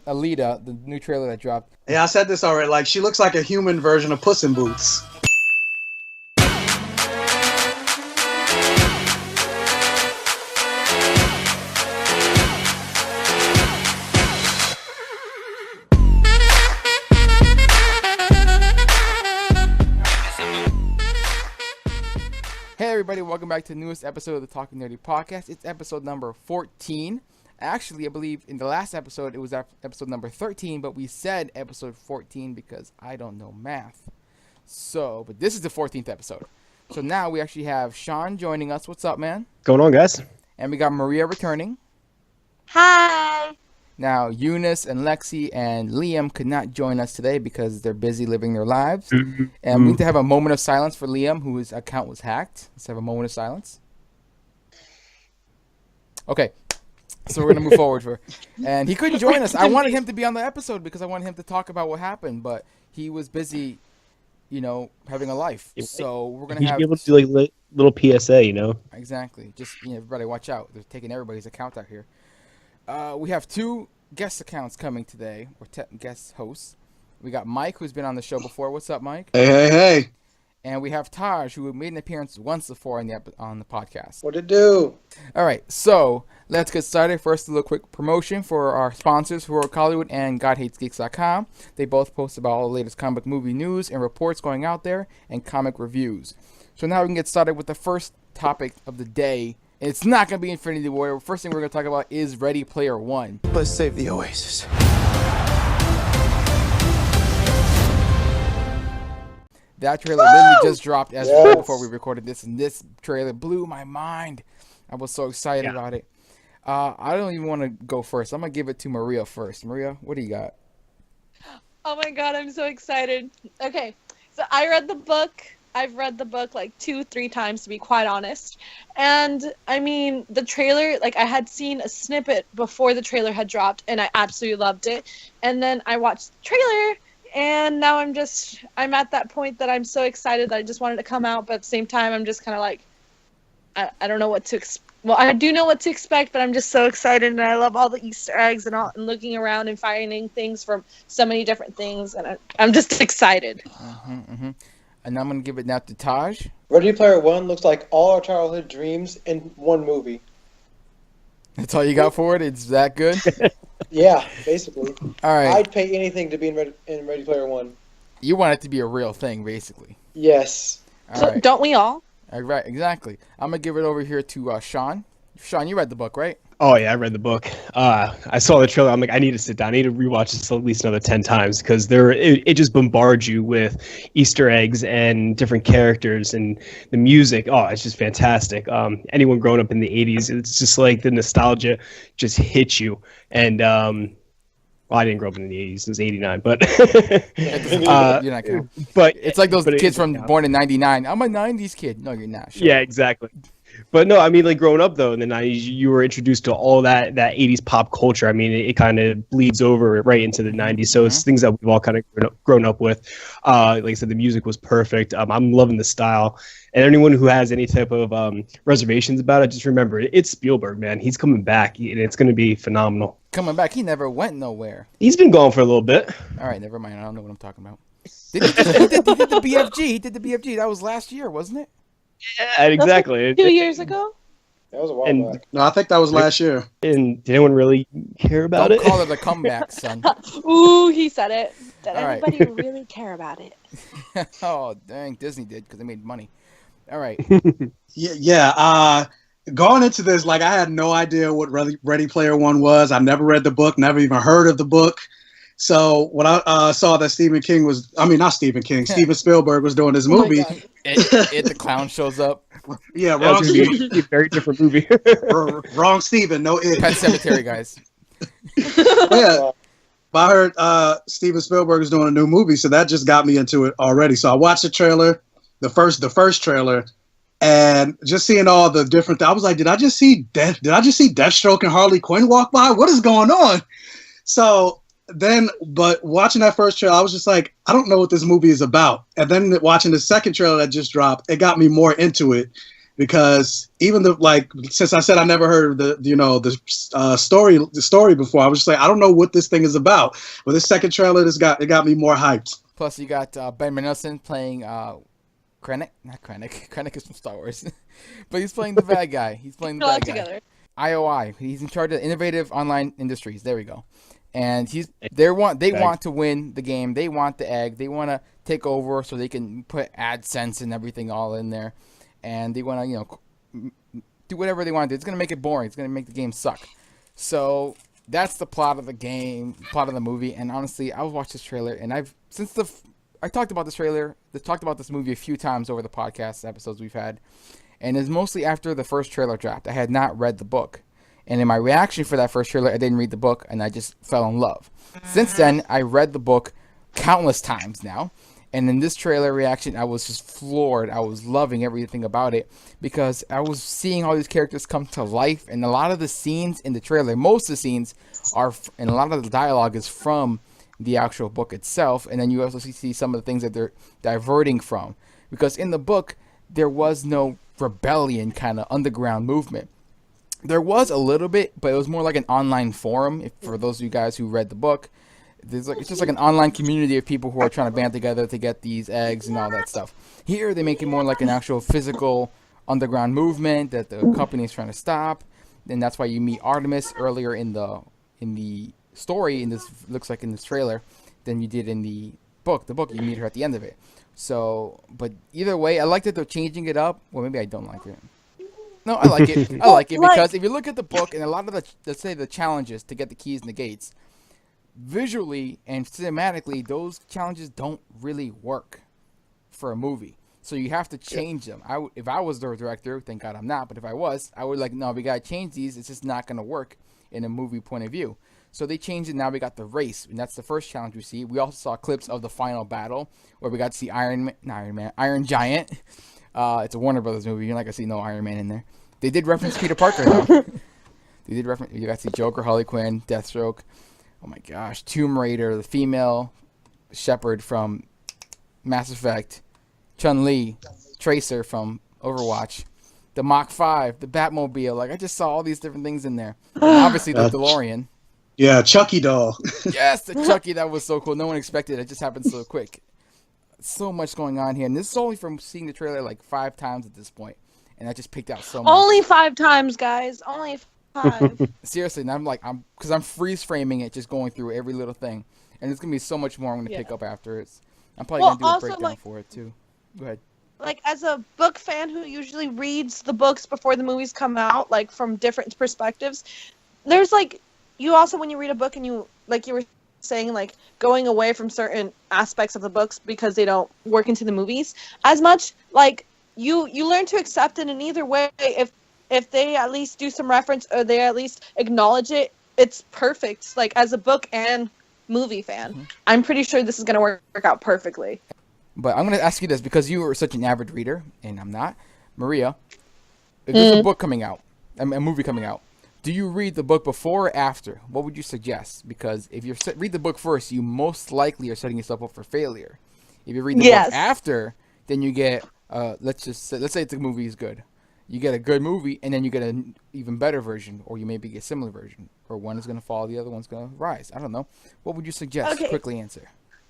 Alita, the new trailer that dropped. Yeah, I said this already. Like, she looks like a human version of Puss in Boots. Hey everybody, welcome back to the newest episode of the Talking Nerdy podcast. It's episode number 14. Actually, I believe in the last episode it was episode number 13, but we said episode 14 because I don't know math. So, but this is the 14th episode. So now we actually have Sean joining us. What's up, man? What's going on, guys? And we got Maria returning. Hi. Now, Eunice and Lexi and Liam could not join us today because they're busy living their lives. Mm-hmm. And we need to have a moment of silence for Liam, whose account was hacked. Let's have a moment of silence. Okay. So we're going to move forward. And he couldn't join us. I wanted him to be on the episode because I wanted him to talk about what happened. But he was busy, having a life. So we're going to have... be able to do like little PSA, Exactly. Just, everybody watch out. They're taking everybody's account out here. We have two guest accounts coming today, or guest hosts. We got Mike, who's been on the show before. What's up, Mike? Hey. And we have Taj, who made an appearance once before on the podcast. What it do? All right, so let's get started. First, a little quick promotion for our sponsors, Heroic Hollywood and GodHatesGeeks.com. They both post about all the latest comic movie news and reports going out there, and comic reviews. So now we can get started with the first topic of the day. It's not going to be Infinity War. First thing we're going to talk about is Ready Player One. Let's save the Oasis. That trailer literally just dropped before we recorded this, and this trailer blew my mind. I was so excited about it. I don't even want to go first. I'm going to give it to Maria first. Maria, what do you got? Oh my god, I'm so excited. Okay, so I read the book. I've read the book like 2-3 times, to be quite honest. And I mean, the trailer, like I had seen a snippet before the trailer had dropped, and I absolutely loved it. And then I watched the trailer, and now I'm at that point that I'm so excited that I just wanted to come out, but at the same time, I'm just kind of like, I don't know what to expect. Well, I do know what to expect, but I'm just so excited, and I love all the Easter eggs and looking around and finding things from so many different things, and I'm just excited. And I'm going to give it now to Taj. Ready Player One looks like all our childhood dreams in one movie. That's all you got for it? It's that good? Yeah, basically. All right. I'd pay anything to be in Ready Player One. You want it to be a real thing, basically. Yes. All So right. don't we all? All right, exactly. I'm going to give it over here to Sean. Sean, you read the book, right? Oh, yeah, I read the book. I saw the trailer. I'm like, I need to sit down. I need to rewatch this at least another 10 times because it just bombards you with Easter eggs and different characters and the music. Oh, it's just fantastic. Anyone growing up in the 80s, it's just like the nostalgia just hits you. And, well, I didn't grow up in the 80s. It was 89, but... You're not kidding. But it's like those kids born in 99. I'm a 90s kid. No, you're not. Sure. Yeah, exactly. But no, I mean, like growing up though in the 90s, you were introduced to all that 80s pop culture. I mean, it kind of bleeds over right into the 90s. So it's things that we've all kind of grown up with. Like I said, the music was perfect. I'm loving the style. And anyone who has any type of reservations about it, just remember, it's Spielberg, man. He's coming back, and it's going to be phenomenal. Coming back? He never went nowhere. He's been gone for a little bit. All right, never mind. I don't know what I'm talking about. He did the BFG. He did the BFG. That was last year, wasn't it? Yeah, exactly. Like 2 years ago? That was a while back. No, I think that was last year. And did anyone really care about it? Don't call it a comeback, son. Ooh, he said it. Did All right. anybody really care about it? Oh, dang, Disney did because they made money. All right. Yeah. Going into this, like I had no idea what Ready Player One was. I never read the book, never even heard of the book. So when I saw that Steven Spielberg was doing this movie. It the clown shows up. Yeah, wrong Steven. A very different movie. Wrong Steven, no it. Pet Cemetery, guys. Yeah. But I heard Steven Spielberg is doing a new movie, so that just got me into it already. So I watched the trailer, the first trailer, and just seeing all the different. I was like, did I just see Deathstroke and Harley Quinn walk by? What is going on? So then, but watching that first trailer, I was just like, I don't know what this movie is about. And then watching the second trailer that just dropped, it got me more into it. because even since I said I never heard of the story before, I was just like, I don't know what this thing is about. But this second trailer, it got me more hyped. Plus, you got Ben Mendelsohn playing Krennic. Not Krennic. Krennic is from Star Wars. But he's playing the bad guy. He's playing the bad guy. Together. IOI. He's in charge of innovative online industries. There we go. And they want to win the game. They want the egg. They want to take over so they can put AdSense and everything all in there. And they want to, do whatever they want to do. It's going to make it boring. It's going to make the game suck. So that's the plot of the game, plot of the movie. And honestly, I've watched this trailer, and I talked about this trailer, talked about this movie a few times over the podcast episodes we've had. And it's mostly after the first trailer dropped. I had not read the book. And in my reaction for that first trailer, I didn't read the book, and I just fell in love. Since then, I read the book countless times now. And in this trailer reaction, I was just floored. I was loving everything about it because I was seeing all these characters come to life. And a lot of the scenes in the trailer, most of the scenes and a lot of the dialogue is from the actual book itself. And then you also see some of the things that they're diverting from. Because in the book, there was no rebellion kind of underground movement. There was a little bit, but it was more like an online forum. For those of you guys who read the book, it's just like an online community of people who are trying to band together to get these eggs and all that stuff. Here, they make it more like an actual physical underground movement that the company is trying to stop. And that's why you meet Artemis earlier in the story. In this looks like in this trailer, than you did in the book. The book, you meet her at the end of it. So, but either way, I like that they're changing it up. Well, maybe I don't like it. No, I like it. I like it because if you look at the book and a lot of the challenges to get the keys and the gates, visually and cinematically, those challenges don't really work for a movie. So you have to change them. If I was the director, thank God I'm not, but if I was, I would no, we got to change these. It's just not going to work in a movie point of view. So they changed it. Now we got the race, and that's the first challenge we see. We also saw clips of the final battle where we got to see Iron Giant. It's a Warner Brothers movie. You're not going to see no Iron Man in there. They did reference Peter Parker, though. They did reference. You got to see Joker, Harley Quinn, Deathstroke. Oh my gosh, Tomb Raider, the female Shepard from Mass Effect, Chun-Li, Tracer from Overwatch, the Mach 5, the Batmobile. I just saw all these different things in there. And obviously, the DeLorean. Yeah, Chucky doll. Yes, the Chucky. That was so cool. No one expected it. It just happened so quick. So much going on here. And this is only from seeing the trailer 5 times at this point. And I just picked out so much. Only 5 times, guys. Only 5. Seriously, and I'm freeze framing it, just going through every little thing, and it's gonna be so much more I'm gonna pick up after it. I'm probably gonna do a breakdown for it too. Go ahead. As a book fan who usually reads the books before the movies come out, from different perspectives, there's you also, when you read a book and you you were saying, going away from certain aspects of the books because they don't work into the movies as much, you learn to accept it in either way. If they at least do some reference or they at least acknowledge it, it's perfect. As a book and movie fan, I'm pretty sure this is going to work out perfectly. But I'm going to ask you this, because you are such an avid reader, and I'm not. Maria, if there's a book coming out, a movie coming out, do you read the book before or after? What would you suggest? Because if you read the book first, you most likely are setting yourself up for failure. If you read the book after, then you get, let's say the movie is good. You get a good movie, and then you get an even better version, or you maybe get a similar version. Or one is going to fall, the other one's going to rise. I don't know. What would you suggest? Okay. Quickly answer.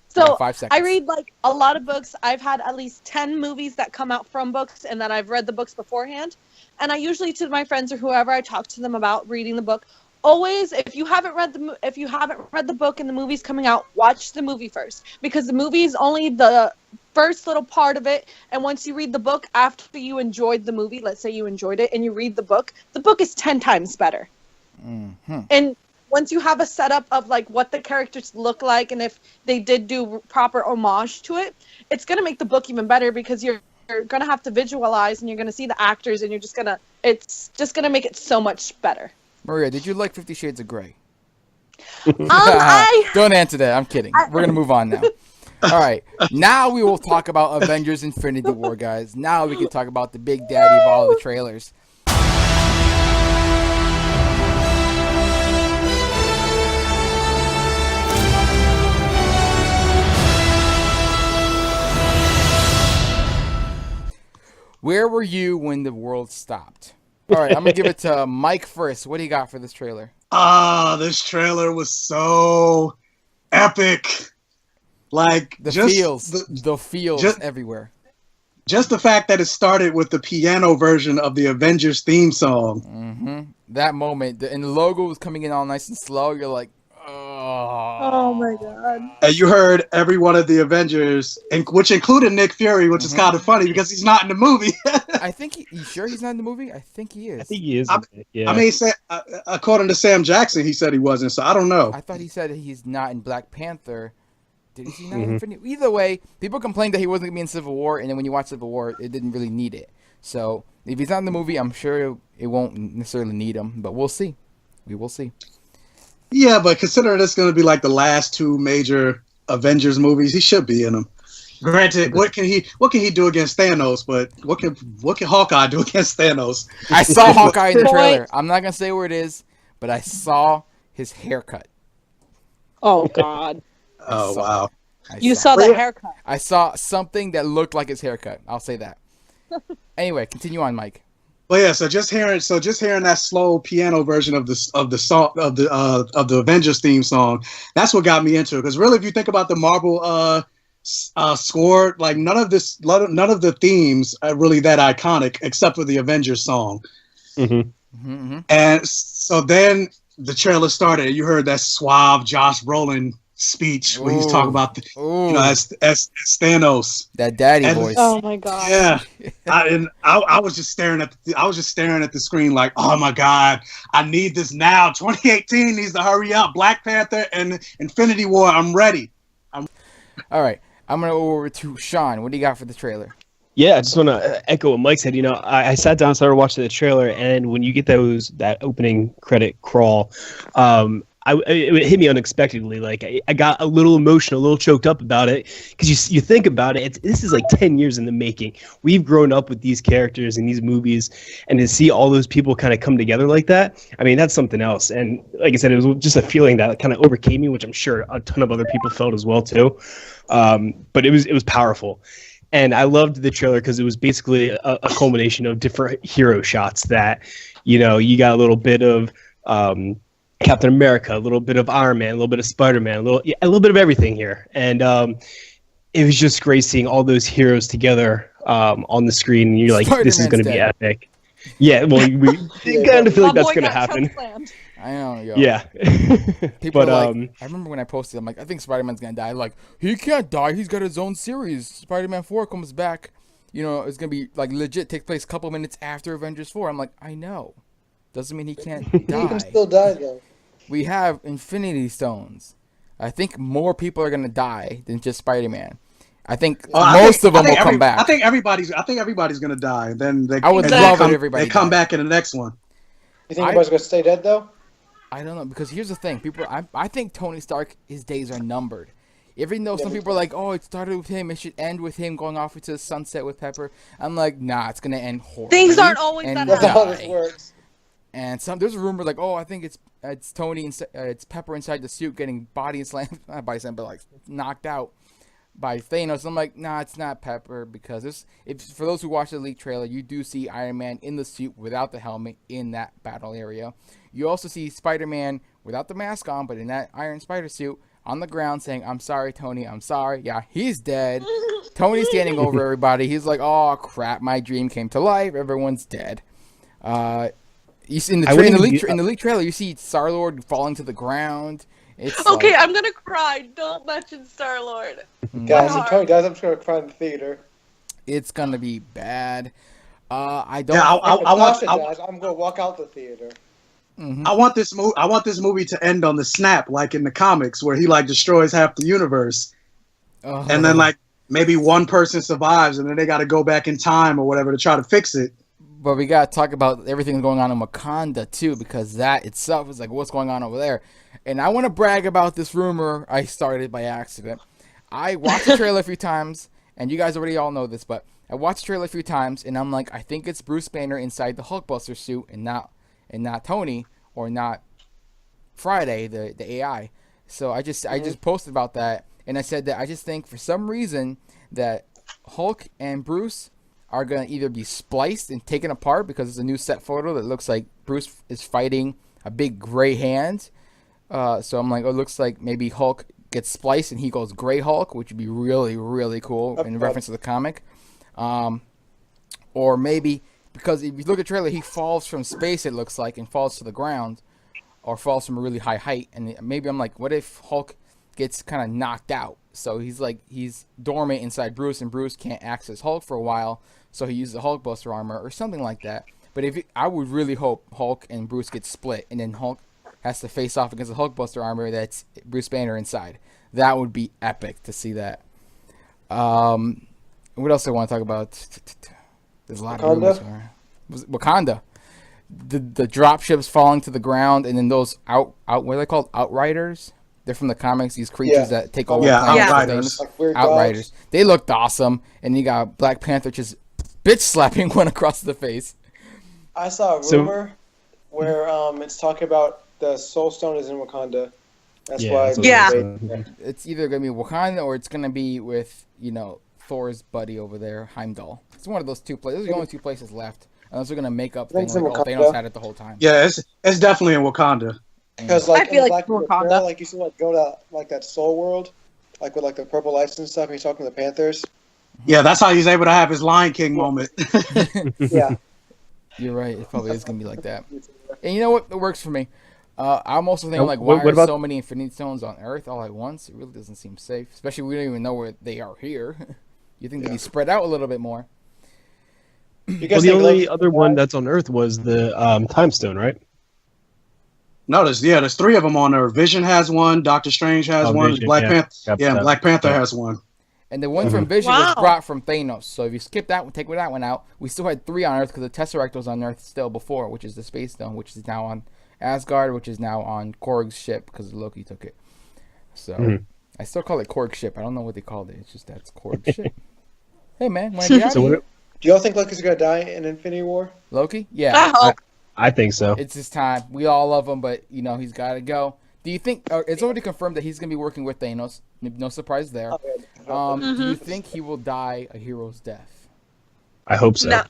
So 5 seconds. I read a lot of books. I've had at least 10 movies that come out from books, and then I've read the books beforehand. And I usually, to my friends or whoever, I talk to them about reading the book. Always, if you haven't read the book and the movie's coming out, watch the movie first, because the movie is only the first little part of it. And once you read the book after you enjoyed the movie, let's say you enjoyed it and you read the book is 10 times better. Mm-hmm. And once you have a setup of what the characters look like, and if they did do proper homage to it, it's going to make the book even better, because you're going to have to visualize and you're going to see the actors, and it's just going to make it so much better. Maria, did you like 50 Shades of Grey? Don't answer that. I'm kidding. We're going to move on now. All right. Now we will talk about Avengers Infinity War, guys. Now we can talk about the big daddy of all the trailers. Where were you when the world stopped? All right, I'm gonna give it to Mike first. What do you got for this trailer? This trailer was so epic. Like The just feels just everywhere. just the fact that it started with the piano version of the Avengers theme song. Mm-hmm. That moment, and the logo was coming in all nice and slow. You're like, Oh my god. And you heard every one of the Avengers, which included Nick Fury, which is kind of funny because he's not in the movie. I think you sure he's not in the movie? I think he is. I think he is. Yeah. I mean, according to Sam Jackson, he said he wasn't, so I don't know. I thought he said he's not in Black Panther. Did he not in Infinity? Either way, people complained that he wasn't going to be in Civil War, and then when you watch Civil War, it didn't really need it. So if he's not in the movie, I'm sure it won't necessarily need him, but we'll see. We will see. Yeah, but considering it's going to be like the last two major Avengers movies, he should be in them. Granted, what can he do against Thanos? But what can Hawkeye do against Thanos? I saw Hawkeye in the trailer. I'm not going to say where it is, but I saw his haircut. Oh god. Oh wow! You saw the haircut. I saw something that looked like his haircut. I'll say that. Anyway, continue on, Mike. Well, yeah. So just hearing that slow piano version of the song of the Avengers theme song, that's what got me into it. Because really, if you think about the Marvel score, like none of the themes are really that iconic except for the Avengers song. And so then the trailer started. And you heard that suave Josh Brolin speech where he's talking about as Thanos, that daddy voice. Oh my god! Yeah, I was just staring at the screen like, oh my god, I need this now. 2018 needs to hurry up. Black Panther and Infinity War. I'm ready. All right, I'm gonna go over to Sean. What do you got for the trailer? Yeah, I just want to echo what Mike said. You know, I sat down, started watching the trailer, and when you get that opening credit crawl, it hit me unexpectedly. Like I got a little emotional, a little choked up about it because you think about it. This is like 10 years in the making. We've grown up with these characters in these movies, and to see all those people kind of come together like that, I mean, that's something else. And like I said, it was just a feeling that kind of overcame me, which I'm sure a ton of other people felt as well too. But it was powerful. And I loved the trailer because it was basically a culmination of different hero shots that, you know, you got a little bit of Captain America, a little bit of Iron Man, a little bit of Spider-Man, a little bit of everything here. And it was just great seeing all those heroes together on the screen. And you're like, this is going to be epic. Yeah, well, we kind of feel like that's going to happen. I know, yo. Yeah. People are like, I remember when I posted, I'm like, I think Spider-Man's going to die. Like, he can't die. He's got his own series. Spider-Man 4 comes back. You know, it's going to be, like, legit take place a couple minutes after Avengers 4. I'm like, I know. Doesn't mean he can't die. He can still die, though. We have Infinity Stones. I think more people are going to die than just Spider-Man. I think most of them will come back. I think everybody's going to die. Then I would love it. Everybody they come back in the next one. You think everybody's going to stay dead, though? I don't know, because here's the thing. I think Tony Stark, his days are numbered. Even though some people are like, oh, it started with him, it should end with him going off into the sunset with Pepper. I'm like, nah, it's going to end horribly. Things aren't always that That's how this works. And there's a rumor like, oh, I think it's Tony, it's Pepper inside the suit getting body slammed, not body slammed, but like knocked out by Thanos. I'm like, nah, it's not Pepper, because for those who watch the leak trailer, you do see Iron Man in the suit without the helmet in that battle area. You also see Spider-Man without the mask on, but in that Iron Spider suit on the ground saying, I'm sorry, Tony, I'm sorry. Yeah, he's dead. Tony's standing over everybody. He's like, oh, crap, my dream came to life. Everyone's dead. You see in the leak trailer, you see Star-Lord falling to the ground. It's okay, I'm going to cry. Don't mention Star-Lord. Guys, I'm just going to cry in the theater. It's going to be bad. I I'm going to walk out the theater. Mm-hmm. I want this movie to end on the snap, like in the comics, where he like destroys half the universe, and then like maybe one person survives, and then they got to go back in time or whatever to try to fix it. But we got to talk about everything going on in Wakanda too, because that itself is like, what's going on over there? And I want to brag about this rumor I started by accident. I watched the trailer a few times, and you guys already all know this, but I watched the trailer a few times, and I'm like, I think it's Bruce Banner inside the Hulkbuster suit, and not Tony, or not Friday, the AI. So I just posted about that, and I said that I just think for some reason that Hulk and Bruce are going to either be spliced and taken apart because it's a new set photo that looks like Bruce is fighting a big gray hand. So I'm like, oh, it looks like maybe Hulk gets spliced and he goes Gray Hulk, which would be really, really cool in reference to the comic. Or maybe, because if you look at the trailer, he falls from space, it looks like, and falls to the ground, or falls from a really high height. And maybe I'm like, what if Hulk gets kind of knocked out? So he's dormant inside Bruce, and Bruce can't access Hulk for a while, so he uses the Hulkbuster armor or something like that. But I would really hope Hulk and Bruce get split, and then Hulk has to face off against the Hulkbuster armor that's Bruce Banner inside. That would be epic to see that. What else do I want to talk about? There's a lot of rumors. Wakanda. The drop ships falling to the ground, and then those what are they called? Outriders? They're from the comics. These creatures that take over planets. Outriders. Like weird Outriders. dogs. They looked awesome, and you got Black Panther just bitch slapping one across the face. I saw a rumor where it's talking about the Soul Stone is in Wakanda. That's why. It's either gonna be Wakanda or it's gonna be with Thor's buddy over there, Heimdall. It's one of those two places. Those are the only two places left, unless they're gonna make up things like Thanos had it the whole time. Yeah, it's definitely in Wakanda. Because I like feel in like Black Wakanda. Panther, like you see like go to like that Soul World, like with like the purple lights and stuff. And he's talking to the Panthers. Yeah, that's how he's able to have his Lion King moment. Yeah. You're right. It probably is gonna be like that. And you know what? It works for me. I'm also thinking like, what why are about- so many Infinity Stones on Earth all at once? It really doesn't seem safe. Especially we don't even know where they are here. You think they'd be spread out a little bit more? You Well, guys the think only Loki other will one die? that's on Earth was the Time Stone, right? No, there's three of them on there. Vision has one. Doctor Strange has one. Vision, Black yeah. Panther. Yep, Yeah, that- Black Panther yeah. has one. And the one from Vision Wow. was brought from Thanos. So if you skip that one, take that one out, we still had 3 on Earth because the Tesseract was on Earth still before, which is the Space Stone, which is now on Asgard, which is now on Korg's ship because Loki took it. So I still call it Korg's ship. I don't know what they called it. It's just that's Korg's ship. Hey man, when I get out So of here, what, Do y'all think Loki's gonna die in Infinity War? Loki, yeah, I hope. I think so. it's his time. We all love him, but he's got to go. Do you think it's already confirmed that he's gonna be working with Thanos? No surprise there. Do you think he will die a hero's death? I hope so. No.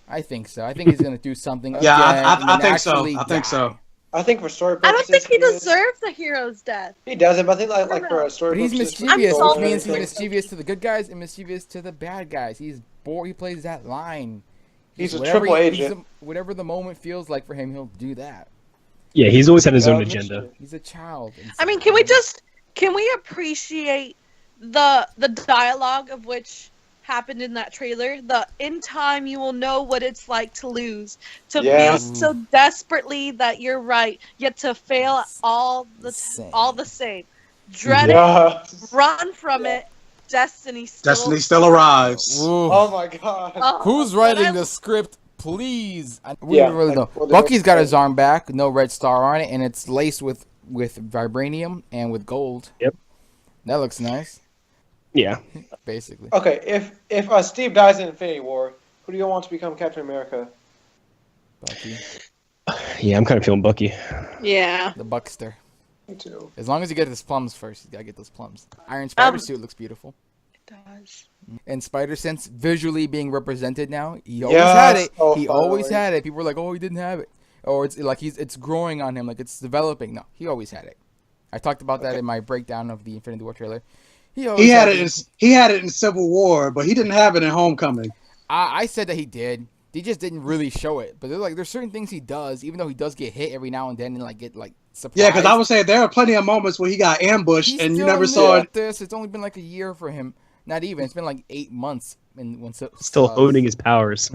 I think so. I think he's gonna do something. Yeah, again I and think so. actually I think so. die. I think for story I purposes, don't think he is. deserves a hero's death. He doesn't, but I think like for a story But he's purposes, mischievous, I'm which so means he's everything. mischievous to the good guys and mischievous to the bad guys. He plays that line. He's a Whatever triple he- agent. whatever the moment feels like for him, he'll do that. Yeah, he's always had his own Mission. agenda. He's a child. I mean, can we appreciate the dialogue of which happened in that trailer? The in time you will know what it's like to lose, to Yeah. feel so desperately that you're right, yet to fail all the same. Dread it, Yeah. run from it. Destiny Still arrives. Ooh. Oh my god. Oh, Who's but writing I- the script, please? We Yeah, don't really like, know. well, Bucky's got his there's- arm back, no red star on it, and it's laced with vibranium and with gold. Yep. That looks nice, Yeah. basically. Okay, if Steve dies in Infinity War, who do you want to become Captain America? Bucky, Yeah, I'm kind of feeling Bucky. Yeah. the Buckster. Me too. As long as you get his plums first, you gotta get those plums. Iron Spider suit looks beautiful. It does. And Spider Sense visually being represented now. He always Yes, had it. oh, He always finally. had it. People were like, "Oh, he didn't have it," or it's like it's growing on him, like it's developing. No, he always had it. I talked about that in my breakdown of the Infinity War trailer. He always He had it in Civil War, but he didn't have it in Homecoming. I said that he did. He just didn't really show it. But there's certain things he does, even though he does get hit every now and then and get surprised. Yeah, because I would say there are plenty of moments where he got ambushed He's and you still never new saw at it. this. It's only been like a year for him. Not even. It's been like 8 months. Still honing his powers.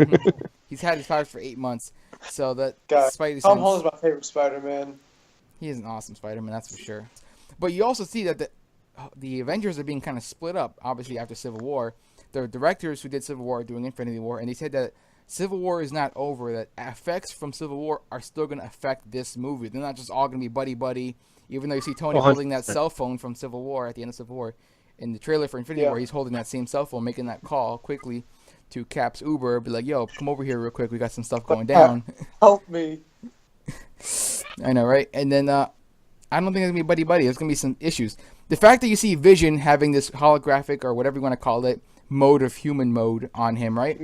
He's had his powers for 8 months. So that God, Spidey Tom sense, Holland's my favorite Spider-Man. he is an awesome Spider-Man, that's for sure. But you also see that the Avengers are being kind of split up, obviously, after Civil War. The directors who did Civil War are doing Infinity War, and they said that Civil War is not over, that effects from Civil War are still going to affect this movie. They're not just all going to be buddy-buddy, even though you see Tony 100%. holding that cell phone from Civil War at the end of Civil War. In the trailer for Infinity War, he's holding that same cell phone, making that call quickly to Cap's Uber, be like, yo, come over here real quick, we got some stuff going down. Help me. I know, right? And then I don't think it's going to be buddy-buddy. There's going to be some issues. The fact that you see Vision having this holographic, or whatever you want to call it, mode of human mode on him, right?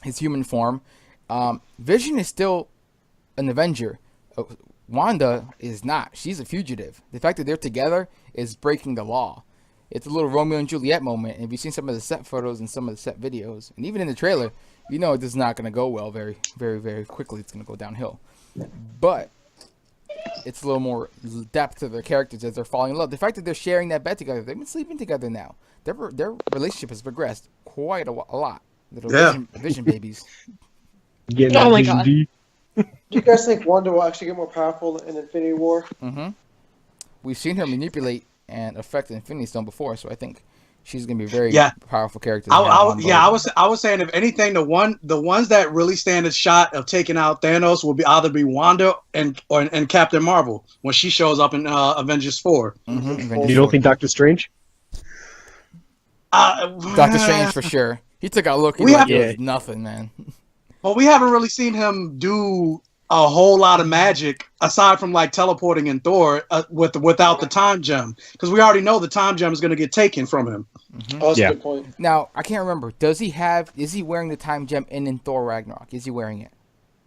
his human form. Vision is still an Avenger. Wanda is not. She's a fugitive. The fact that they're together is breaking the law. It's a little Romeo and Juliet moment. And if you've seen some of the set photos and some of the set videos, and even in the trailer, you know this is not going to go well very, very, very quickly. It's going to go downhill. But it's a little more depth to their characters as they're falling in love. The fact that they're sharing that bed together, they've been sleeping together now. Their relationship has progressed quite a lot. Little vision babies. Oh my god. Do you guys think Wanda will actually get more powerful in Infinity War? Mm-hmm. We've seen her manipulate and affect the Infinity Stone before, so I think she's gonna be a very powerful character. I was saying, if anything, the ones that really stand a shot of taking out Thanos will either be Wanda and Captain Marvel when she shows up in Avengers 4. You don't think Doctor Strange? Doctor Strange for sure. He took out Loki like it was nothing, man. Well, we haven't really seen him do a whole lot of magic aside from like teleporting in Thor without the time gem, because we already know the time gem is going to get taken from him. Oh, that's a good point. Now I can't remember. Is he wearing the time gem in Thor Ragnarok? Is he wearing it?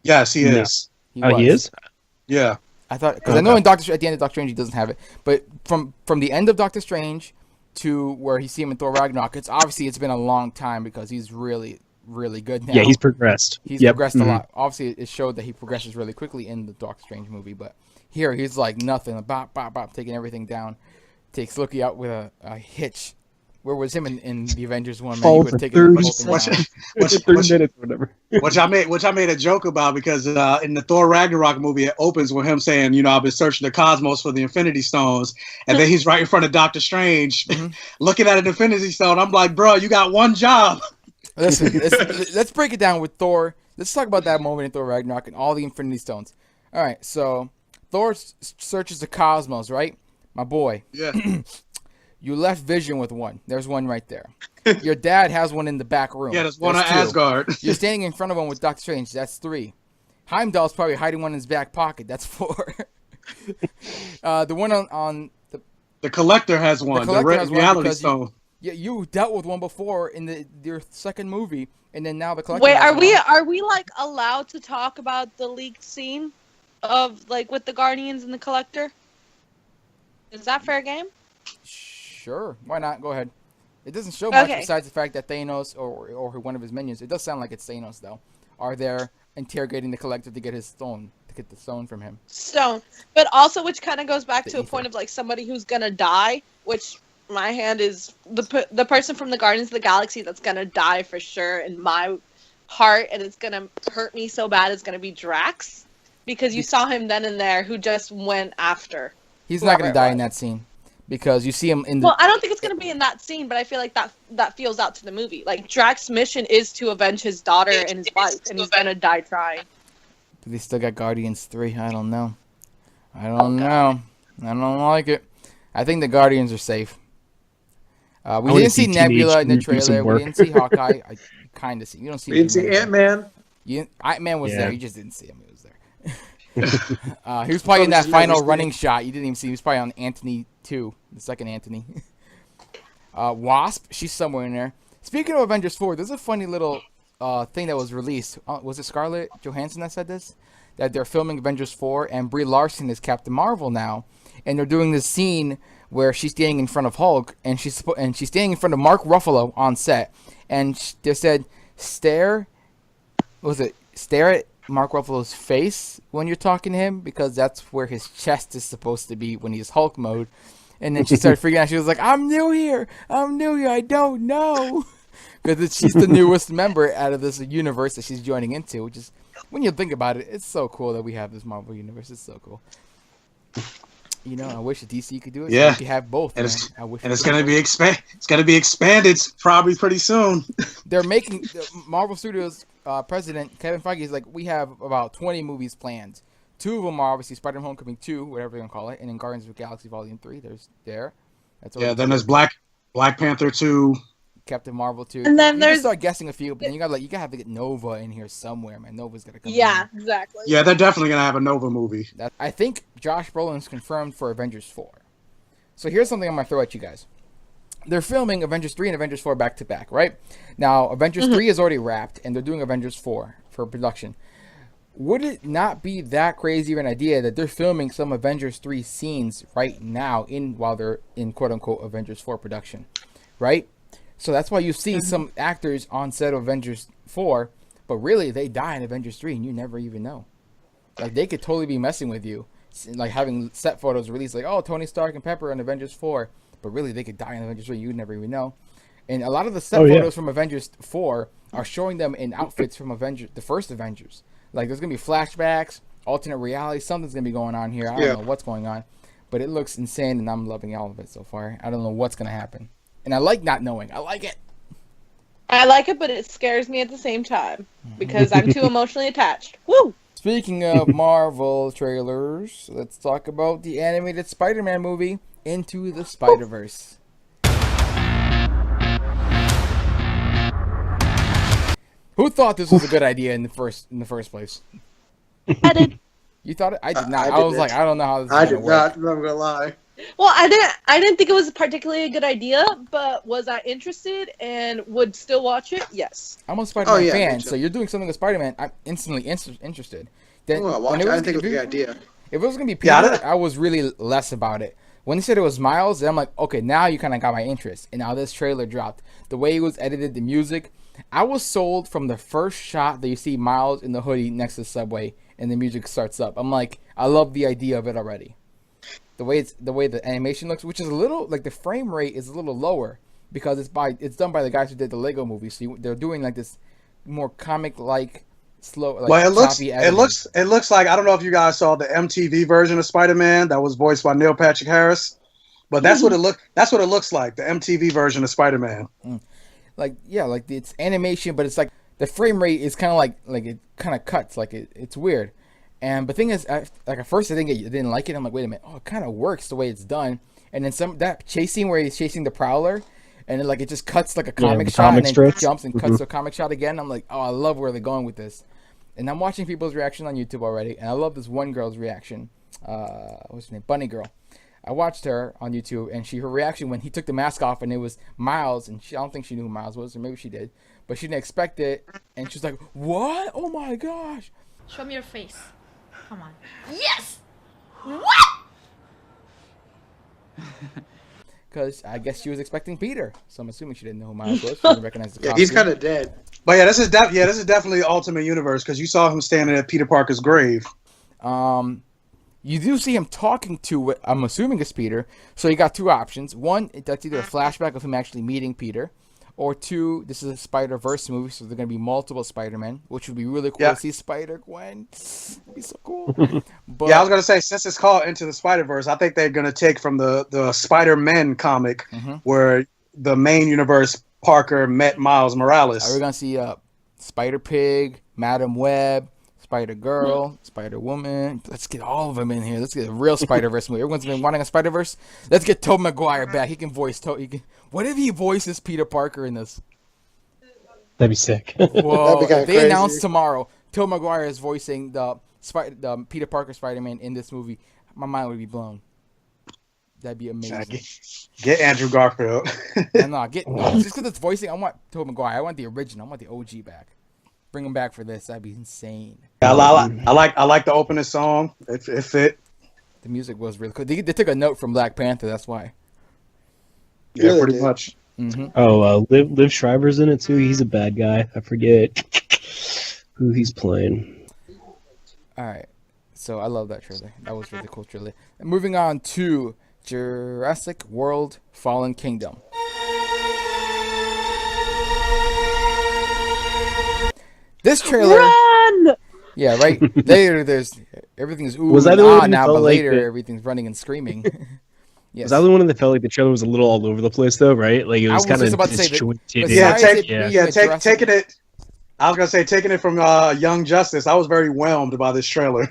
Yes, he is. He is. Yeah, I thought because I know at the end of Doctor Strange he doesn't have it, but from the end of Doctor Strange to where he see him in Thor Ragnarok, it's been a long time because he's really good now. Yeah, he's progressed. He's progressed a lot. Obviously, it showed that he progresses really quickly in the Doctor Strange movie, but here he's like nothing, bop, bop, bop, taking everything down. Takes Loki out with a hitch. Where was him in the Avengers one? Man, he would have taken the whole thing down. 30 minutes or whatever. which I made a joke about because in the Thor Ragnarok movie, it opens with him saying, you know, I've been searching the cosmos for the Infinity Stones, and then he's right in front of Doctor Strange, looking at an Infinity Stone. I'm like, bro, you got one job. Listen, let's break it down with Thor. Let's talk about that moment in Thor Ragnarok and all the Infinity Stones. All right, so Thor searches the cosmos, right? My boy. Yeah. You left Vision with one. There's one right there. Your dad has one in the back room. Yeah, there's one on Asgard. You're standing in front of one with Doctor Strange. That's 3. Heimdall's probably hiding one in his back pocket. That's 4. The one on the Collector has one. The Reality Stone. You dealt with one before in your second movie, and then now the Collector. Wait, are we like allowed to talk about the leaked scene of like with the Guardians and the Collector? Is that fair game? Sure, why not? Go ahead. It doesn't show much besides the fact that Thanos or one of his minions, it does sound like it's Thanos though, are there interrogating the Collector to get his stone, to get the stone from him. Stone, but also which kind of goes back to a point of like somebody who's gonna die, which my hand is the person from the Guardians of the Galaxy that's gonna die for sure in my heart, and it's gonna hurt me so bad. It's gonna be Drax, because you saw him then and there who just went after. He's not gonna die in that scene. Because you see him in the... Well, I don't think it's going to be in that scene, but I feel like that feels out to the movie. Like, Drax's mission is to avenge his daughter and his wife, and he's going to die trying. But they still got Guardians 3. I don't know. I don't like it. I think the Guardians are safe. We didn't see Nebula in the trailer. We didn't see Hawkeye. I kind of see. You don't see... We didn't see Ant-Man. Ant-Man was there. You just didn't see him. He was there. He was probably in that final running shot. You didn't even see. He was probably on Anthony 2, the second Anthony. Wasp, she's somewhere in there. Speaking of Avengers 4, there's a funny little thing that was released. Was it Scarlett Johansson that said this? That they're filming Avengers 4 and Brie Larson is Captain Marvel now, and they're doing this scene where she's standing in front of Hulk and she's standing in front of Mark Ruffalo on set, and they said stare at Mark Ruffalo's face when you're talking to him, because that's where his chest is supposed to be when he's Hulk mode. And then she started freaking out. She was like, I'm new here, I don't know. Because she's the newest member out of this universe that she's joining into, which is, when you think about it, it's so cool that we have this Marvel universe. It's so cool. You know, I wish the DC could do it. Yeah, so we could have both. And it's going to be expanded probably pretty soon. They're making Marvel Studios president Kevin Feige is like, we have about 20 movies planned. 2 of them are obviously Spider-Man: Homecoming 2, whatever you're gonna call it, and then Guardians of the Galaxy Volume 3. That's then there's Black Panther 2, Captain Marvel 2. And then you there's can start guessing a few, but then you gotta have to get Nova in here somewhere, man. Nova's gotta come. Yeah, in. exactly. Yeah, they're definitely gonna have a Nova movie. I think Josh Brolin's confirmed for Avengers 4. So here's something I'm gonna throw at you guys. they're filming Avengers 3 and Avengers 4 back to back, right? Now, Avengers 3 is already wrapped, and they're doing Avengers 4 for production. Would it not be that crazy of an idea that they're filming some Avengers 3 scenes right now while they're in quote-unquote Avengers 4 production, right? So that's why you see some actors on set of Avengers 4, but really they die in Avengers 3 and you never even know. Like, they could totally be messing with you, like having set photos released like, oh, Tony Stark and Pepper on Avengers 4, but really they could die in Avengers 3, you'd never even know. And a lot of the set photos from Avengers 4 are showing them in outfits from the first Avengers. Like, there's going to be flashbacks, alternate reality, something's going to be going on here. I don't know what's going on, but it looks insane, and I'm loving all of it so far. I don't know what's going to happen. And I like not knowing. I like it. I like it, but it scares me at the same time because I'm too emotionally attached. Woo! Speaking of Marvel trailers, let's talk about the animated Spider-Man movie, Into the Spider-Verse. Who thought this was a good idea in the first place? I did. You thought it? I did not. I was like, I don't know how this is going to work. I did not. I'm not gonna lie. Well, I didn't think it was particularly a good idea, but was I interested and would still watch it? Yes. I'm a Spider-Man fan, so you're doing something with Spider-Man. I'm instantly interested. Then, I didn't think it was a good idea. If it was going to be Peter, I was really less about it. When they said it was Miles, then I'm like, okay, now you kind of got my interest. And now this trailer dropped. The way it was edited, the music, I was sold from the first shot that you see Miles in the hoodie next to the subway and the music starts up. I'm like, I love the idea of it already. The way the animation looks, which is a little like the frame rate is a little lower because it's done by the guys who did the Lego movie. So they're doing like this more comic-like, slow. Like, well, it looks like, I don't know if you guys saw the MTV version of Spider-Man that was voiced by Neil Patrick Harris, but that's what it looks like, the MTV version of Spider-Man. Like it's animation, but it's like the frame rate is kind of like it kind of cuts, like it's weird. And the thing is, at first I didn't like it. I'm like, wait a minute, it kind of works the way it's done. And then that chase scene where he's chasing the Prowler, and it just cuts like a comic shot, and then jumps and cuts to a comic shot again. I'm like, oh, I love where they're going with this. And I'm watching people's reaction on YouTube already, and I love this one girl's reaction. What's her name? Bunny Girl. I watched her on YouTube, and her reaction when he took the mask off, and it was Miles, and I don't think she knew who Miles was, or maybe she did, but she didn't expect it, and she's like, "What? Oh my gosh!" Show me your face. Come on. Yes! What? Because I guess she was expecting Peter, so I'm assuming she didn't know who Miles was. She didn't recognize the costume. He's kind of dead. But yeah, this is definitely Ultimate Universe because you saw him standing at Peter Parker's grave. You do see him talking to, I'm assuming it's Peter. So you got two options. One, that's either a flashback of him actually meeting Peter, or two, this is a Spider-Verse movie, so there are going to be multiple Spider-Men, which would be really cool to see Spider-Gwen. It'd be so cool. But, I was going to say, since it's called Into the Spider-Verse, I think they're going to take from the Spider-Men comic where the main universe Parker met Miles Morales. We're going to see Spider-Pig, Madam Web, Spider-Girl, Spider-Woman. Let's get all of them in here. Let's get a real Spider-Verse movie. Everyone's been wanting a Spider-Verse. Let's get Tobey Maguire back. He can voice what if he voices Peter Parker in this? That'd be sick. Whoa, if they announce tomorrow Tobey Maguire is voicing the Peter Parker Spider-Man in this movie, my mind would be blown. That'd be amazing. Get Andrew Garfield. just because it's voicing, I want Tobey Maguire. I want the original. I want the OG back. Bring him back for this. That'd be insane. I like the opening song. It fit. The music was really cool. They took a note from Black Panther. That's why. Yeah, pretty much. Oh, Liv Schreiber's in it too. He's a bad guy. I forget who he's playing. All right. So I love that trailer. That was really cool trailer. And moving on to Jurassic World: Fallen Kingdom. This trailer. Run! Yeah, right. Later, everything's ooh was that the one now, that but later like everything's running and screaming. Yes. Was that the one that felt like the trailer was a little all over the place, though? Right? Like it was kind of disjointed. Taking it. I was gonna say taking it from Young Justice. I was very whelmed by this trailer.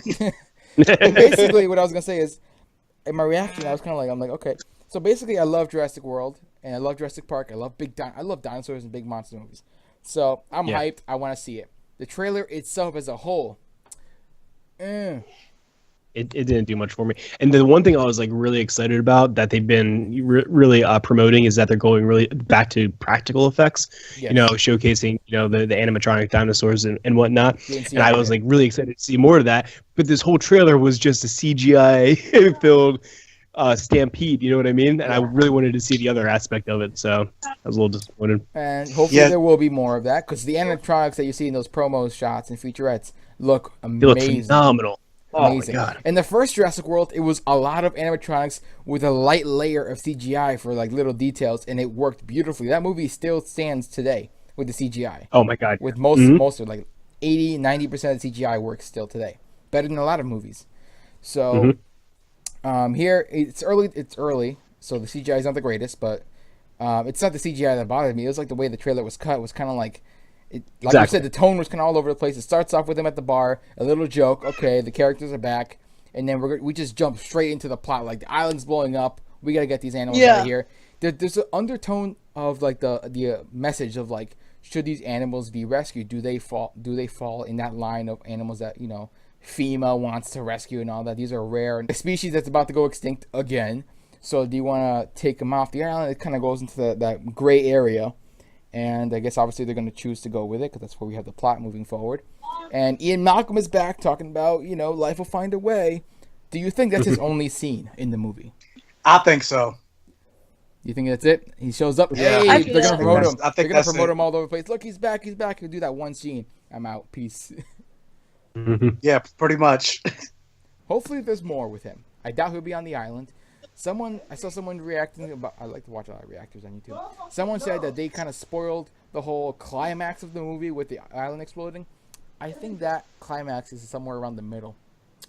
Basically, what I was gonna say is, in my reaction, I was kind of like, I'm like, okay. So basically, I love Jurassic World and I love Jurassic Park. I love dinosaurs and big monster movies. So I'm hyped. I want to see it. The trailer itself as a whole, it didn't do much for me. And the one thing I was like really excited about that they've been really promoting is that they're going really back to practical effects. Yes. You know, showcasing the animatronic dinosaurs and whatnot. Didn't see And I any was of it. like really excited to see more of that. But this whole trailer was just a CGI filled stampede. You know what I mean? And I really wanted to see the other aspect of it. So I was a little disappointed. And hopefully there will be more of that, because the animatronics that you see in those promo shots and featurettes look They amazing. look phenomenal. Amazing. Oh my god! In the first Jurassic World, it was a lot of animatronics with a light layer of CGI for like little details, and it worked beautifully. That movie still stands today with the CGI. Oh my god! With most of like 80-90% of the CGI works still today, better than a lot of movies. So here it's early, so the CGI is not the greatest, but it's not the CGI that bothered me. It was like the way the trailer was cut was kind of like. Like you said, the tone was kind of all over the place. It starts off with him at the bar, a little joke. Okay, the characters are back, and then we just jump straight into the plot. Like the island's blowing up. We gotta get these animals out of here. There's an undertone of like the message of like, should these animals be rescued? Do they fall in that line of animals that FEMA wants to rescue and all that? These are rare a species that's about to go extinct again. So do you want to take them off the island? It kind of goes into that gray area. And I guess obviously they're going to choose to go with it because that's where we have the plot moving forward. And Ian Malcolm is back talking about, life will find a way. Do you think that's his only scene in the movie? I think so. You think that's it? He shows up. Yeah, Hey, they're going to promote him. I think they're going to promote it. him all over the place. Look, he's back. He's back. He'll do that one scene. I'm out. Peace. Yeah, pretty much. Hopefully there's more with him. I doubt he'll be on the island. I saw someone reacting about. I like to watch a lot of reactors on YouTube. Someone said that they kind of spoiled the whole climax of the movie with the island exploding. I think that climax is somewhere around the middle.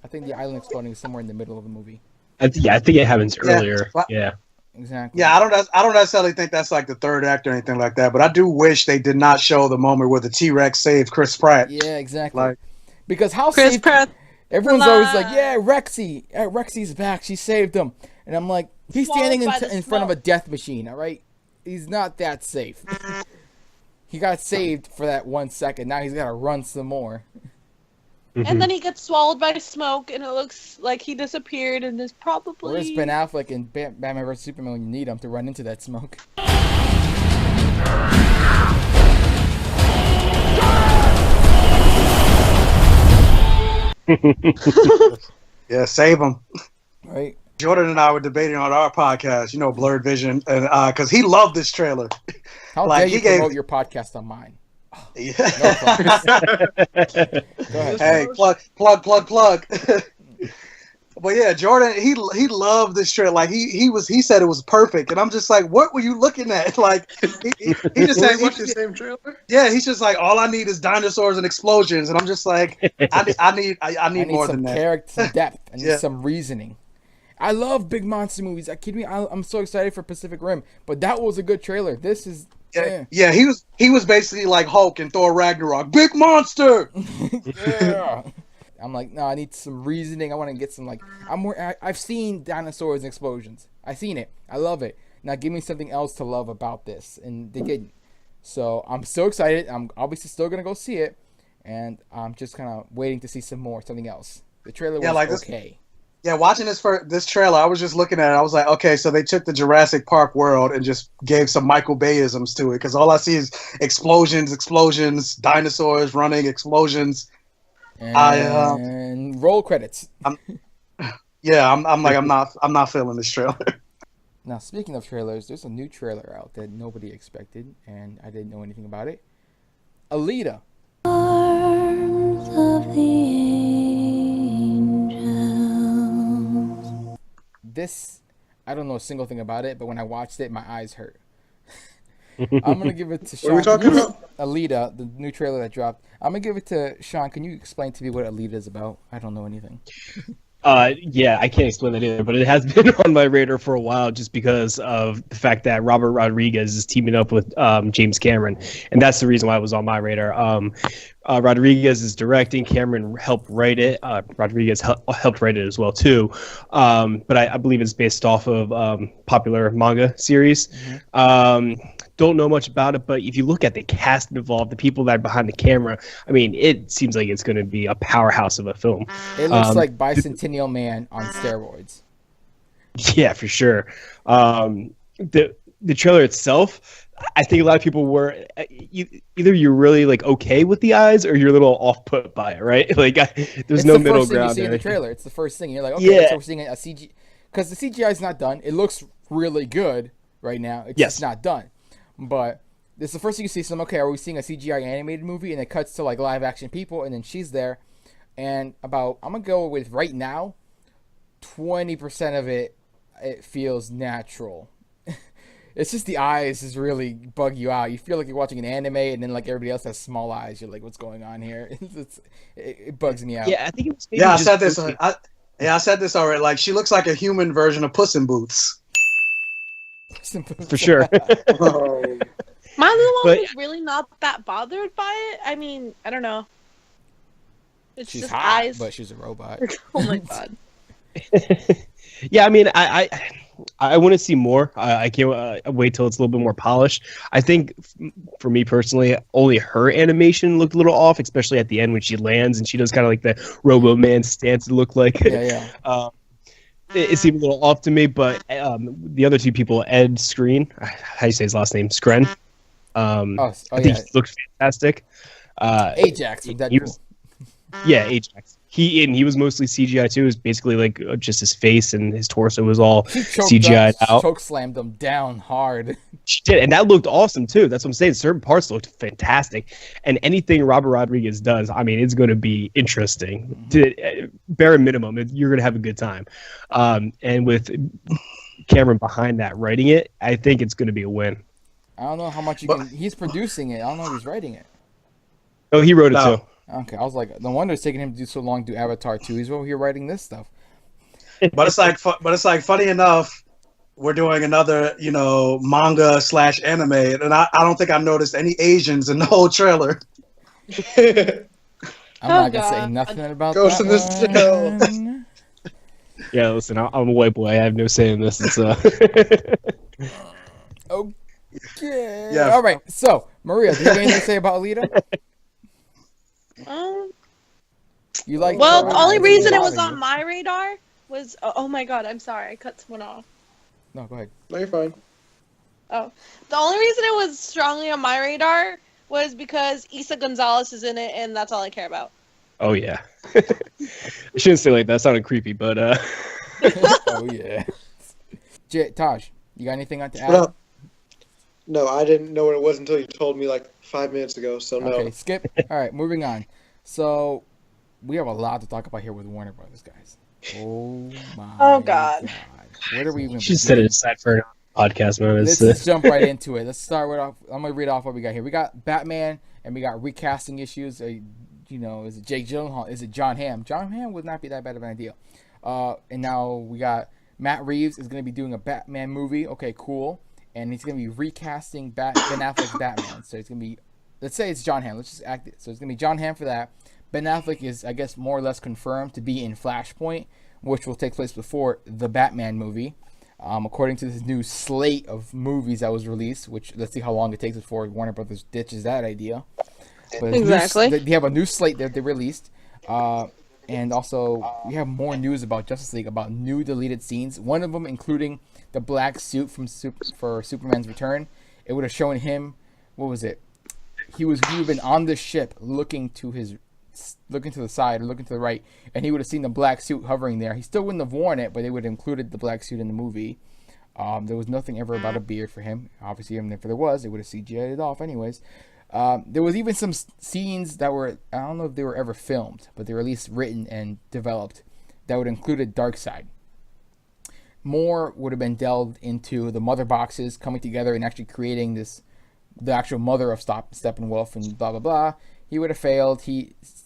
I think the island exploding is somewhere in the middle of the movie. I think it happens earlier. Yeah. Exactly. Yeah, I don't necessarily think that's like the third act or anything like that, but I do wish they did not show the moment where the T-Rex saved Chris Pratt. Yeah, exactly. Like, because how Chris safe? Pratt. Everyone's always like, "Yeah, Rexy. Rexy's back. She saved him." And I'm like, he's standing in front of a death machine. All right, he's not that safe. He got saved for that 1 second. Now he's got to run some more. And then he gets swallowed by smoke, and it looks like he disappeared, and there's probably... Where's Ben Affleck in Batman vs. Superman when you need him to run into that smoke? yeah, save him. Right. Jordan and I were debating on our podcast, Blurred Vision, and because he loved this trailer. How dare you promote your podcast on mine? Yeah. Go ahead. Hey, plug. But yeah, Jordan, he loved this trailer. Like he said it was perfect, and I'm just like, what were you looking at? Like he just said, watch the same trailer. Yeah, he's just like, all I need is dinosaurs and explosions, and I'm just like, I need more some than that. Character, some depth. I need some reasoning. I love big monster movies. Are you kidding me? I'm so excited for Pacific Rim, but that was a good trailer. This is. Yeah, he was basically like Hulk in Thor Ragnarok. Big monster. Yeah. I'm like, no, I need some reasoning. I want to get some I've seen dinosaurs and explosions. I've seen it. I love it. Now give me something else to love about this, and they didn't. So I'm so excited. I'm obviously still gonna go see it, and I'm just kind of waiting to see something else. The trailer was okay. Yeah, watching this trailer, I was just looking at it. I was like, okay, so they took the Jurassic Park world and just gave some Michael Bay-isms to it, because all I see is explosions, dinosaurs running, explosions. And roll credits. I'm not feeling this trailer. Now, speaking of trailers, there's a new trailer out that nobody expected, and I didn't know anything about it. Alita. Arms of the This, I don't know a single thing about it, but when I watched it, my eyes hurt. I'm going to give it to Sean. What are we talking about? Alita, the new trailer that dropped. I'm going to give it to Sean. Can you explain to me what Alita is about? I don't know anything. Yeah, I can't explain that either, but it has been on my radar for a while just because of the fact that Robert Rodriguez is teaming up with James Cameron, and that's the reason why it was on my radar. Rodriguez is directing. Cameron helped write it. Rodriguez helped write it as well too, but I believe it's based off of popular manga series. don't know much about it, but if you look at the cast involved, the people that are behind the camera, I mean, it seems like it's going to be a powerhouse of a film. It looks like Bicentennial Man on steroids. Yeah, for sure. The trailer itself, I think a lot of people were either you're really like okay with the eyes or you're a little off put by it, right? Like there's no middle ground there. You see in the trailer. It's the first thing. You're like, okay, so we're seeing a CG because the CGI is not done. It looks really good right now. It's just not done. But this is the first thing you see. So, okay, are we seeing a CGI animated movie? And it cuts to like live action people, and then she's there. And I'm gonna go with right now, 20% of it feels natural. It's just the eyes is really bug you out. You feel like you're watching an anime, and then like everybody else has small eyes. You're like, what's going on here? It bugs me out. Yeah, I think it was. Yeah, I said this. I said this already. Like she looks like a human version of Puss in Boots. For sure. My little one was really not that bothered by it. I mean, I don't know. It's she's just hot, eyes. but she's a robot. Oh my god. Yeah, I mean, I want to see more. I can't wait till it's a little bit more polished. I think, for me personally, only her animation looked a little off, especially at the end when she lands and she does kind of like the Robo Man stance. It looked like. Yeah. It seemed a little off to me, but the other two people, Ed Skrein, how do you say his last name? Skren. I think he looked fantastic. Ajax from Deadpool. Yeah, Ajax. He was mostly CGI too. It was basically like just his face and his torso was all CGI'd out. Choke slammed him down hard. She did, and that looked awesome too. That's what I'm saying. Certain parts looked fantastic, and anything Robert Rodriguez does, I mean, it's going to be interesting. To bare minimum, you're going to have a good time. And with Cameron behind that writing it, I think it's going to be a win. I don't know how much you can. He's producing it. I don't know if he's writing it. Oh, he wrote it too. Okay, I was like, no wonder it's taking him to do so long to do Avatar 2. He's over here writing this stuff. But it's like funny enough, we're doing another, manga / anime, and I don't think I've noticed any Asians in the whole trailer. I'm not gonna say nothing about Ghost that. in the Shell. Yeah, listen, I'm a white boy. I have no say in this. It's Okay. Yeah. All right. So, Maria, do you have anything to say about Alita? You like? Well, the only reason it was on my radar was oh my god, I'm sorry, I cut someone off. No, go ahead. No, you're fine. Oh, the only reason it was strongly on my radar was because Isa Gonzalez is in it, and that's all I care about. Oh yeah. I shouldn't say like that. That sounded creepy, but Oh yeah. Taj, you got anything to add? No, I didn't know what it was until you told me like 5 minutes ago. So no. Okay, skip. All right, moving on. So we have a lot to talk about here with Warner Brothers, guys. Oh my. Oh god. Where do we even? She set it aside for a podcast, man. Let's just jump right into it. Let's start with. I'm gonna read off what we got here. We got Batman, and we got recasting issues. Is it Jake Gyllenhaal? Is it John Hamm? John Hamm would not be that bad of an idea. And now we got Matt Reeves is gonna be doing a Batman movie. Okay, cool. And he's gonna be recasting Ben Affleck's Batman. So it's gonna be, let's say it's John Hamm. Let's just act it. So it's gonna be John Hamm for that. Ben Affleck is, I guess, more or less confirmed to be in Flashpoint, which will take place before the Batman movie. According to this new slate of movies that was released, which let's see how long it takes before Warner Brothers ditches that idea. But exactly. They have a new slate that they released. And also, we have more news about Justice League, about new deleted scenes. One of them including the black suit for Superman's return. It would have shown him, what was it? He would have been on the ship looking to the side or looking to the right, and he would have seen the black suit hovering there. He still wouldn't have worn it, but they would have included the black suit in the movie. There was nothing ever about a beard for him. Obviously, even if there was, they would have CGI'd it off anyways. There was even some scenes that were, I don't know if they were ever filmed, but they were at least written and developed, that would include a Darkseid. More would have been delved into the mother boxes coming together and actually creating the actual mother of Steppenwolf and blah blah blah. He would have failed.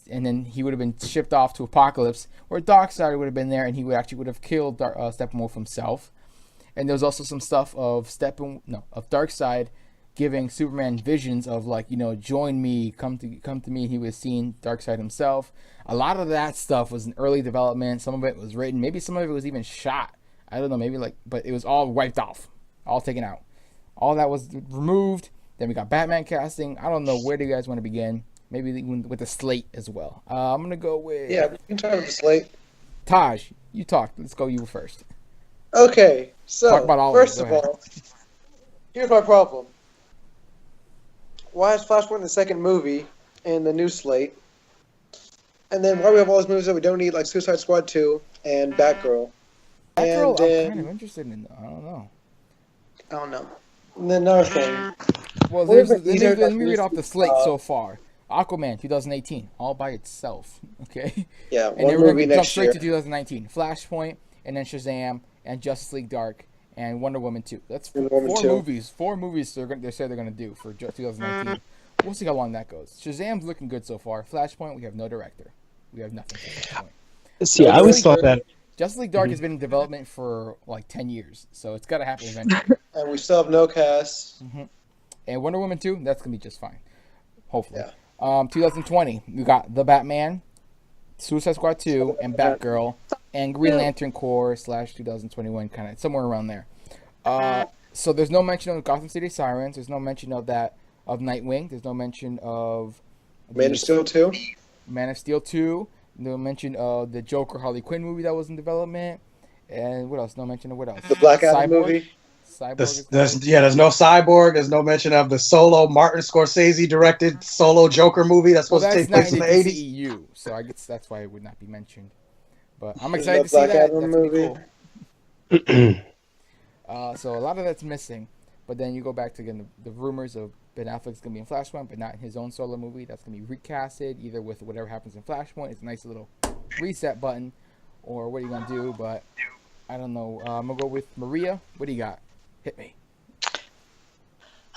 And then he would have been shipped off to Apocalypse, where Darkseid would have been there, and he would have killed Steppenwolf himself. And there was also some stuff of Darkseid giving Superman visions of join me, come to me. He was seeing Darkseid himself. A lot of that stuff was in early development. Some of it was written. Maybe some of it was even shot. I don't know. Maybe but it was all wiped off, all taken out, all that was removed. Then we got Batman casting. I don't know, where do you guys want to begin? Maybe even with the slate as well. I'm gonna go with we can start with the slate. Taj. You talk. Let's go. You first. Okay, so Talk about all first of of it. Go all, here's my problem. Why is Flashpoint the second movie in the new slate? And then why do we have all those movies that we don't need, like Suicide Squad 2 and Batgirl? Batgirl, And I'm kind of interested in. I don't know. I don't know. And then another thing. Well, What if let these are, me read off the slate so far. Aquaman 2018, all by itself. Okay. Yeah, And then one we're movie gonna jump next straight year. to 2019. Flashpoint, and then Shazam, and Justice League Dark, and Wonder Woman 2. That's Wonder Woman four 2. movies. Four movies they say they're gonna do for 2019. We'll see how long that goes. Shazam's looking good so far. Flashpoint, we have no director. We have nothing for Flashpoint. See, I always thought that. Justice League Dark has been in development for like 10 years, so it's got to happen eventually. And we still have no cast. And Wonder Woman 2, that's going to be just fine. Hopefully. Yeah. 2020, we got The Batman, Suicide Squad 2, and Batgirl, and Green Lantern Corps / 2021, kind of somewhere around there. So there's no mention of Gotham City Sirens. There's no mention of Nightwing. There's no mention of Man of Steel 2. Man of Steel 2. No mention of the Joker Harley Quinn movie that was in development. And what else? No mention of what else? The Black Adam movie. Cyborg There's no Cyborg. There's no mention of the solo Martin Scorsese directed solo Joker movie that's supposed to take place in the 80s. DCEU, so I guess that's why it would not be mentioned. But I'm excited to see that. That's gonna be cool. So a lot of that's missing. But then you go back to again the rumors of Ben Affleck's gonna be in Flashpoint, but not in his own solo movie. That's gonna be recasted either with whatever happens in Flashpoint. It's a nice little reset button, or what are you gonna do? But I don't know. I'm gonna go with Maria. What do you got? Hit me.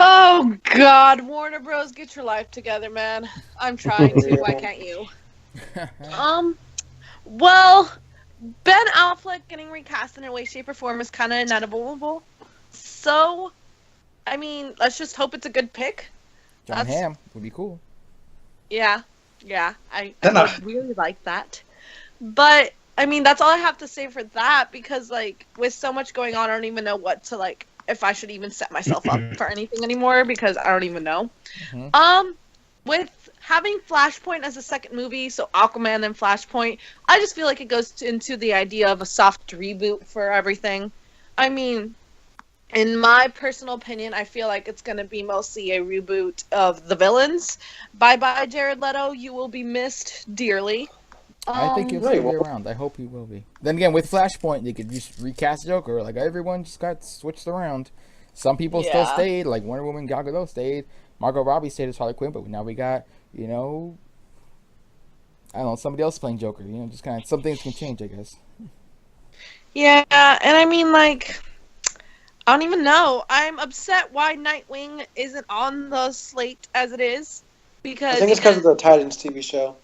Oh God, Warner Bros, get your life together, man. I'm trying to. Why can't you? Well, Ben Affleck getting recast in a way, shape, or form is kind of inevitable. So, I mean, let's just hope it's a good pick. John Hamm would be cool. Yeah, I would really like that. But I mean, that's all I have to say for that, because like with so much going on, I don't even know what to like. If I should even set myself up for anything anymore, because I don't even know. With having Flashpoint as a second movie, so Aquaman and Flashpoint, I just feel like it goes into the idea of a soft reboot for everything. I mean, in my personal opinion, I feel like it's going to be mostly a reboot of the villains. Bye-bye, Jared Leto. You will be missed dearly. I think he'll still be around. I hope he will be. Then again, with Flashpoint, they could just recast Joker. Like, everyone just got switched around. Some people still stayed. Like, Wonder Woman, Gal Gadot stayed. Margot Robbie stayed as Harley Quinn. But now we got, I don't know, somebody else playing Joker. Just kind of, some things can change, I guess. Yeah, and I mean, like, I don't even know. I'm upset why Nightwing isn't on the slate as it is. Because I think it's because of the Titans TV show.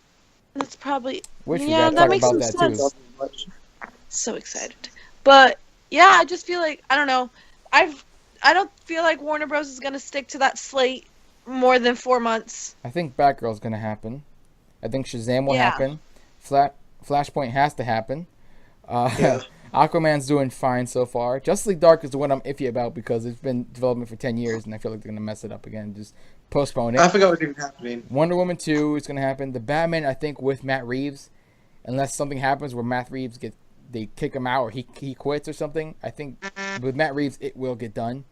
That's probably... That makes some sense. So excited. But, yeah, I just feel like, I don't know. I don't feel like Warner Bros. Is going to stick to that slate more than 4 months. I think Batgirl's going to happen. I think Shazam will happen. Flashpoint has to happen. Aquaman's doing fine so far. Justice League Dark is the one I'm iffy about because it's been development for 10 years, and I feel like they're going to mess it up again. Just postpone it. I forgot what's even happening. Wonder Woman 2 is going to happen. The Batman, I think, with Matt Reeves, unless something happens where Matt Reeves they kick him out or he quits or something, I think with Matt Reeves it will get done.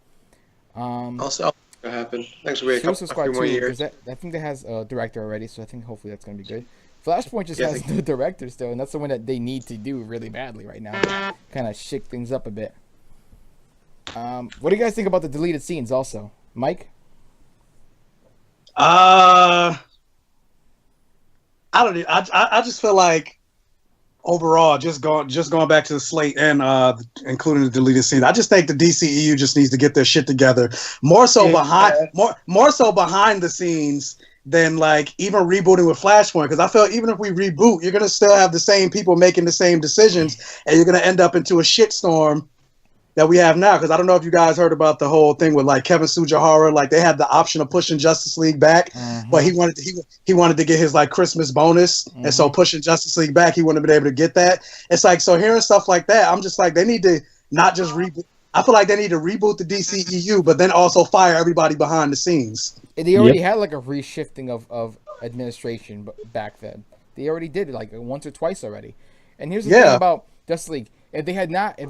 Also, it'll happen. Next week, Suicide a Squad few more 2, years. because I think that has a director already, so I think hopefully that's going to be good. Flashpoint just has no director still, and that's the one that they need to do really badly right now to kind of shake things up a bit. What do you guys think about the deleted scenes also? Mike? I don't know. I just feel like overall, just going back to the slate and including the deleted scenes, I just think the DCEU just needs to get their shit together. More so behind the scenes than like even rebooting with Flashpoint, because I feel even if we reboot, you're gonna still have the same people making the same decisions, and you're gonna end up into a shitstorm that we have now. Because I don't know if you guys heard about the whole thing with like Kevin Sujihara, like they had the option of pushing Justice League back, but he wanted to get his like Christmas bonus, and so pushing Justice League back, he wouldn't have been able to get that. It's like, so hearing stuff like that, I'm just like, they need to not just reboot. I feel like they need to reboot the DCEU, but then also fire everybody behind the scenes. They already had like a reshifting of administration back then. They already did it like once or twice already. And here's the thing about Justice League: if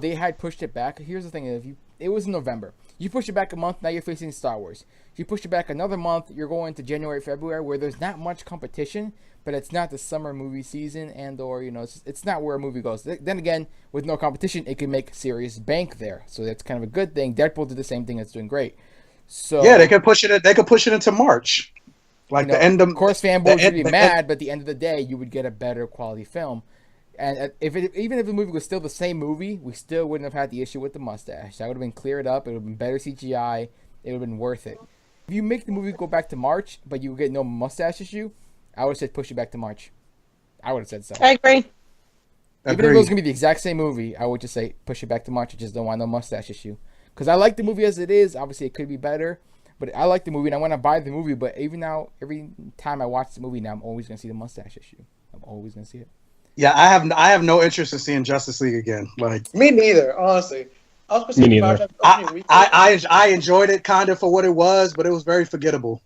they had pushed it back, here's the thing: it was in November, you push it back a month, now you're facing Star Wars. If you push it back another month, you're going to January, February, where there's not much competition, but it's not the summer movie season, and/or it's not where a movie goes. Then again, with no competition, it can make serious bank there, so that's kind of a good thing. Deadpool did the same thing; it's doing great. So yeah, they could push it. They could push it into March, like the end of. Of course, fanboys would be mad, but at the end of the day, you would get a better quality film. And even if the movie was still the same movie, we still wouldn't have had the issue with the mustache. That would have been cleared up. It would have been better CGI. It would have been worth it. If you make the movie go back to March, but you get no mustache issue, I would have said push it back to March. I would have said so. I agree. Even if it was going to be the exact same movie, I would just say push it back to March. I just don't want no mustache issue. Because I like the movie as it is. Obviously, it could be better. But I like the movie, and I want to buy the movie. But even now, every time I watch the movie now, I'm always going to see the mustache issue. I'm always going to see it. Yeah, I have no interest in seeing Justice League again. Like Me neither, honestly. I was Me neither. I enjoyed it kind of for what it was, but it was very forgettable.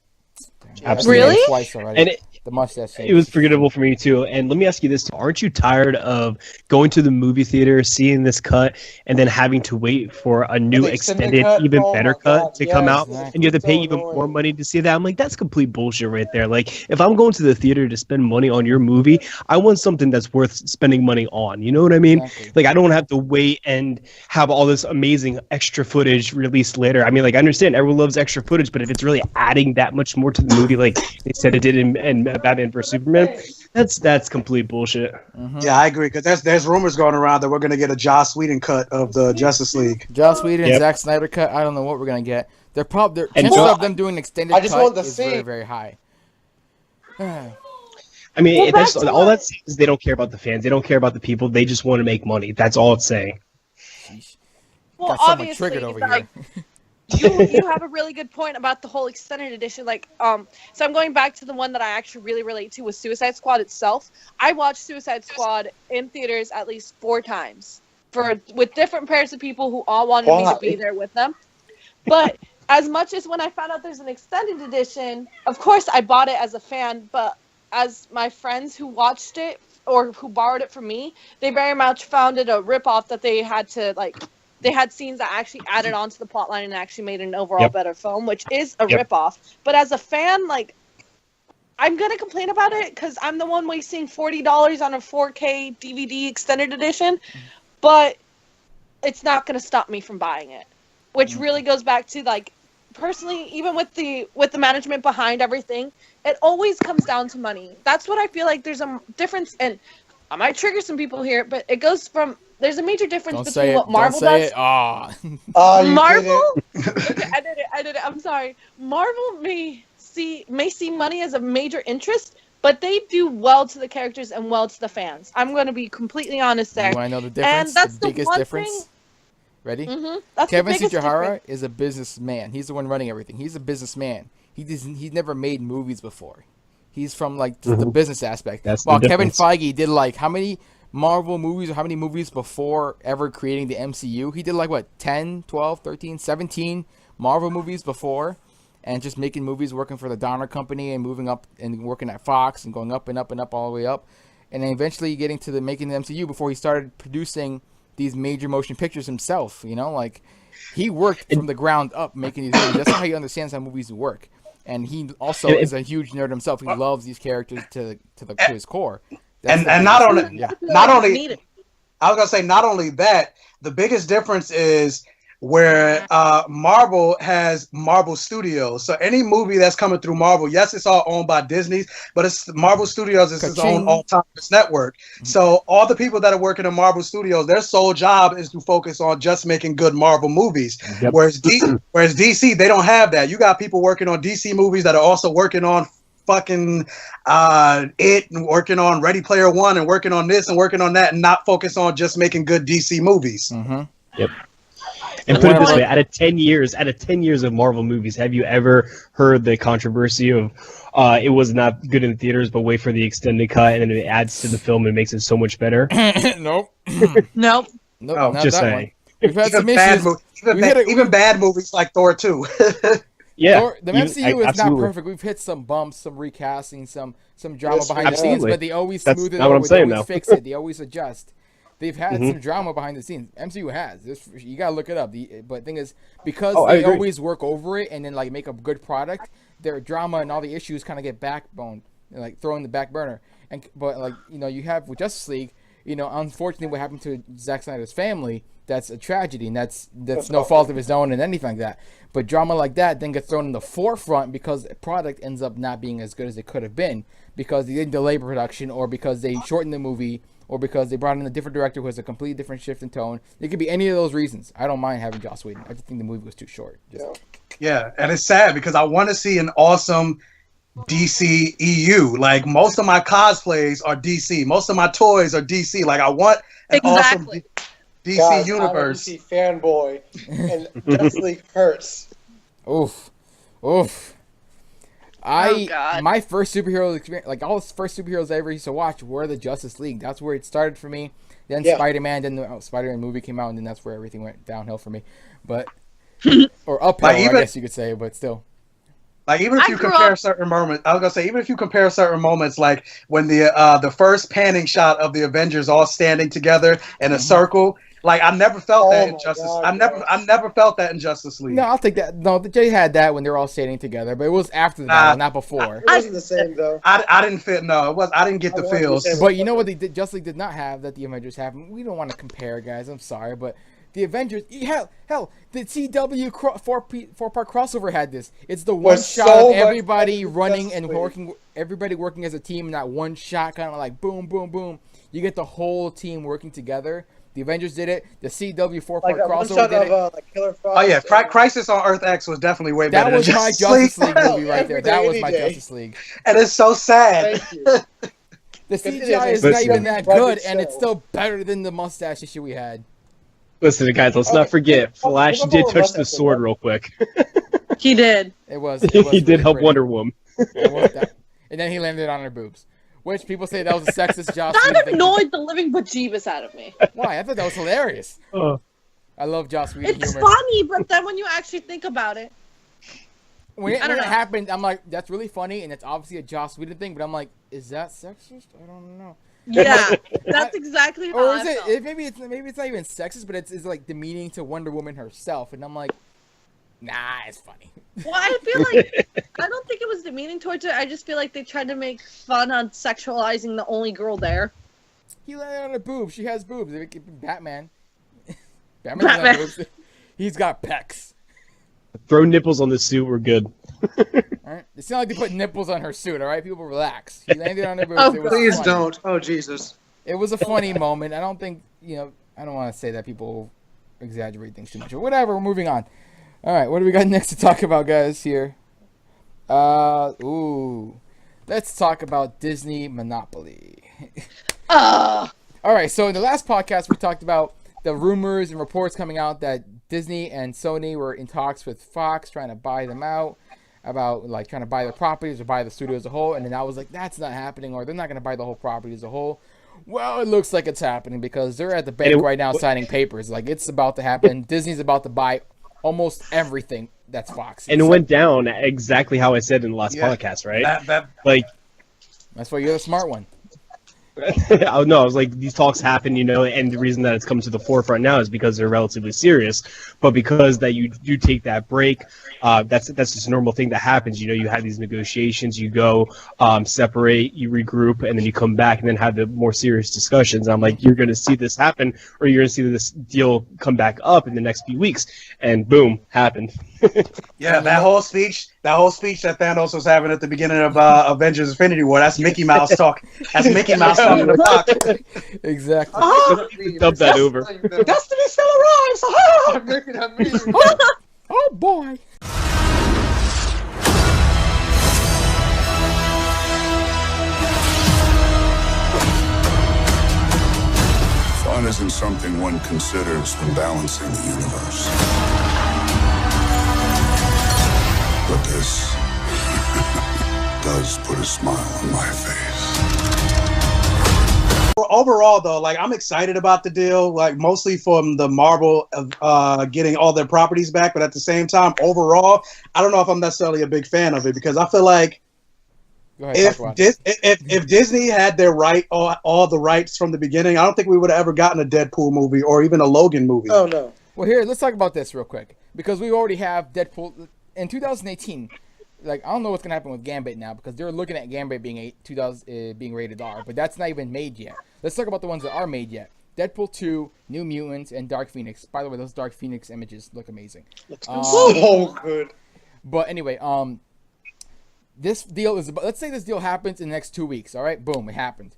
Absolutely. Really? Twice already. And the mustache. it was forgettable for me too. And let me ask you this: aren't you tired of going to the movie theater, seeing this cut, and then having to wait for a new The extended, cut? even Oh better my cut God, to come yes. out, Exactly. and you have to So pay even annoying. more money to see that? I'm like, that's complete bullshit right there. Like, if I'm going to the theater to spend money on your movie, I want something that's worth spending money on. You know what I mean? Exactly. Like, I don't have to wait and have all this amazing extra footage released later. I mean, like, I understand everyone loves extra footage, but if it's really adding that much more to the movie, like they said it did in Batman vs Superman, that's complete bullshit. Mm-hmm. Yeah, I agree because there's rumors going around that we're going to get a Joss Whedon cut of the Justice League. Joss Whedon, Yep. Zack Snyder cut. I don't know what we're gonna get. They're And chances Joss- of them doing an extended I just cut want to is see. very, very high. I mean, Well, that's back to all what- that says is they don't care about the fans. They don't care about the people. They just want to make money. That's all it's saying. Sheesh. Well, Got someone obviously, triggered over like, here. you have a really good point about the whole extended edition. Like, so I'm going back to the one that I actually really relate to with Suicide Squad itself. I watched Suicide Squad in theaters at least 4 times with different pairs of people who all wanted me to be there with them. But as much as when I found out there's an extended edition, of course I bought it as a fan. But as my friends who watched it or who borrowed it from me, they very much found it a ripoff that they had to like. They had scenes that actually added on to the plotline and actually made an overall better film, which is a ripoff. But as a fan, like, I'm going to complain about it because I'm the one wasting $40 on a 4K DVD extended edition. But it's not going to stop me from buying it. Which really goes back to, like, personally, even with the management behind everything, it always comes down to money. That's what I feel like there's a difference. And I might trigger some people here, but it goes from... There's a major difference Don't between say it. what Marvel Don't say does. it. Ah. Oh, you did Marvel? it. Okay, I did it. I'm sorry. Marvel may see money as a major interest, but they do well to the characters and well to the fans. I'm going to be completely honest there. You want to know the difference? And that's the biggest one difference? thing- Ready? That's Kevin the biggest Tsuchihara difference. is a businessman. He's the one running everything. He's a businessman. He's never made movies before. He's from like the business aspect. That's the While Kevin difference. Feige did like how many Marvel movies or how many movies before ever creating the MCU? He did like what 10, 12, 13, 17 Marvel movies before and just making movies working for the Donner Company and moving up and working at Fox and going up and up and up all the way up. And then eventually getting to making the MCU before he started producing these major motion pictures himself, like he worked from the ground up making these movies. That's how he understands how movies work. And he also is a huge nerd himself. He loves these characters to his core. That's And the and not biggest only thing, yeah. not only Needed. I was gonna say not only that, the biggest difference is where Marvel has Marvel Studios. So any movie that's coming through Marvel, yes, it's all owned by Disney, but it's Marvel Studios is its own Ka-ching. autonomous network. So all the people that are working in Marvel Studios, their sole job is to focus on just making good Marvel movies. Yep. Whereas DC, they don't have that. You got people working on DC movies that are also working on fucking It and working on Ready Player One and working on this and working on that and not focus on just making good DC movies. Mm-hmm. Yep. And put it this way: out of 10 years of Marvel movies, have you ever heard the controversy of it was not good in theaters, but wait for the extended cut, and then it adds to the film and makes it so much better? Nope. Nope. Nope. Oh, not just that saying. one. We've had some Even bad issues. Even bad movies like Thor 2. Yeah, The MCU is absolutely. not perfect. We've hit some bumps, some recasting, some drama Yes, behind the scenes, absolutely. but they always That's smooth it not what I'm over. They saying, always though. fix it. They always adjust. They've had Mhm. some drama behind the scenes. MCU has. You gotta look it up. But the thing is, because Oh, I they agree. always work over it and then like make a good product, their drama and all the issues kind of get backboned, like thrown in the back burner. But like you have with Justice League, unfortunately, what happened to Zack Snyder's family, that's a tragedy, and that's no fault of his own and anything like that. But drama like that then gets thrown in the forefront because the product ends up not being as good as it could have been because they didn't delay production, or because they shortened the movie, or because they brought in a different director who has a completely different shift in tone. It could be any of those reasons. I don't mind having Joss Whedon. I just think the movie was too short. Yeah, and it's sad because I want to see an awesome DC EU. Like, most of my cosplays are DC. Most of my toys are DC. Like, I want an Exactly. awesome DC God, universe. I'm a DC fanboy, and Justice League hurts. Oof. God. My first superhero experience, like all the first superheroes I ever used to watch, were the Justice League. That's where it started for me. Then Yeah. Spider-Man, then the Spider-Man movie came out, and then that's where everything went downhill for me. But or uphill, Like, even- I guess you could say, but still. Like, even if I you grew compare up- certain moments, I was gonna say, even if you compare certain moments, like when the first panning shot of the Avengers all standing together in a circle, like I never felt that in my Justice. God, I never felt that in Justice League. No, I'll take that. No, Jay had that when they were all standing together, but it was after the battle, not before. It wasn't the same though. I didn't fit. No, it was. I didn't get the I wanted to feels. say- But you know what they did? Justice League did not have that the Avengers have. We don't want to compare, guys. I'm sorry, but the Avengers, hell, the CW four-part crossover had this. It's the one Was shot so of much everybody better than running Justice and League. working, everybody working as a team, not one shot, kind of like boom, boom, boom. You get the whole team working together. The Avengers did it. The CW four-part Like that one crossover shot did it. of like Killer Frost. Oh yeah, and- Crisis on Earth X was definitely way That better was than my Justice Justice League. League movie right there. Every That day, was my any day. Justice League. And it's so sad. Thank you. The It CGI is is a not even that budget good, and show. it's still better than the mustache issue we had. Listen, guys, let's not forget, Flash did touch the sword real quick. He did. It was He really did help pretty. Wonder Woman. It was that. And then he landed on her boobs, which people say that was a sexist Joss Whedon That thing. annoyed the living bejeebus out of me. Why? I thought that was hilarious. Oh. I love Joss Whedon It's humor. funny, but then when you actually think about it, When it I don't know. happened, I'm like, that's really funny, and it's obviously a Joss Whedon thing. But I'm like, is that sexist? I don't know. yeah, that's exactly how Or I is it? felt. Maybe it's not even sexist, but it's like demeaning to Wonder Woman herself. And I'm like, nah, it's funny. Well, I feel like I don't think it was demeaning towards her. I just feel like they tried to make fun on sexualizing the only girl there. He landed on her boobs. She has boobs. Batman. Batman. doesn't have boobs. He's got pecs. Throw nipples on the suit, we're good. Alright? It's not like they put nipples on her suit, alright? People relax. He landed on her boobs. Oh, It was Please funny. don't. Oh Jesus. It was a funny moment. I don't think, I don't want to say that people exaggerate things too much. Or whatever, we're moving on. Alright, what do we got next to talk about, guys, here? Let's talk about Disney Monopoly. Alright, so in the last podcast, we talked about the rumors and reports coming out that Disney and Sony were in talks with Fox, trying to buy them out, about like trying to buy their properties or buy the studio as a whole. And then I was like, that's not happening, or they're not going to buy the whole property as a whole. Well, it looks like it's happening because they're at the bank right now signing papers. Like, it's about to happen. Disney's about to buy almost everything that's Fox. And it went down exactly how I said in the last podcast, right? Like, that's why you're the smart one. I was like, these talks happen, and the reason that it's come to the forefront now is because they're relatively serious. But because that you do take that break, that's just a normal thing that happens. You have these negotiations, you go separate, you regroup, and then you come back and then have the more serious discussions. I'm like, you're going to see this happen, or you're going to see this deal come back up in the next few weeks, and boom, happened. Yeah, that whole speech that Thanos was having at the beginning of Avengers Infinity War, that's Mickey Mouse talk. That's Mickey Mouse talking to Fox. Exactly. Dub that over. Destiny still arrives! I'm making that meme. Oh, boy. Fun isn't something one considers when balancing the universe. But this does put a smile on my face. overall, though, like I'm excited about the deal, like mostly from the Marvel of getting all their properties back, but at the same time, overall, I don't know if I'm necessarily a big fan of it because I feel like if Disney had their all the rights from the beginning, I don't think we would have ever gotten a Deadpool movie or even a Logan movie. Oh no. Well, here, let's talk about this real quick because we already have Deadpool in 2018. Like, I don't know what's gonna happen with Gambit now because they're looking at Gambit being being rated R, but that's not even made yet. Let's talk about the ones that are made yet. Deadpool 2, New Mutants, and Dark Phoenix. By the way, those Dark Phoenix images look amazing. So good. But anyway, this deal is let's say this deal happens in the next 2 weeks. All right, boom, it happened.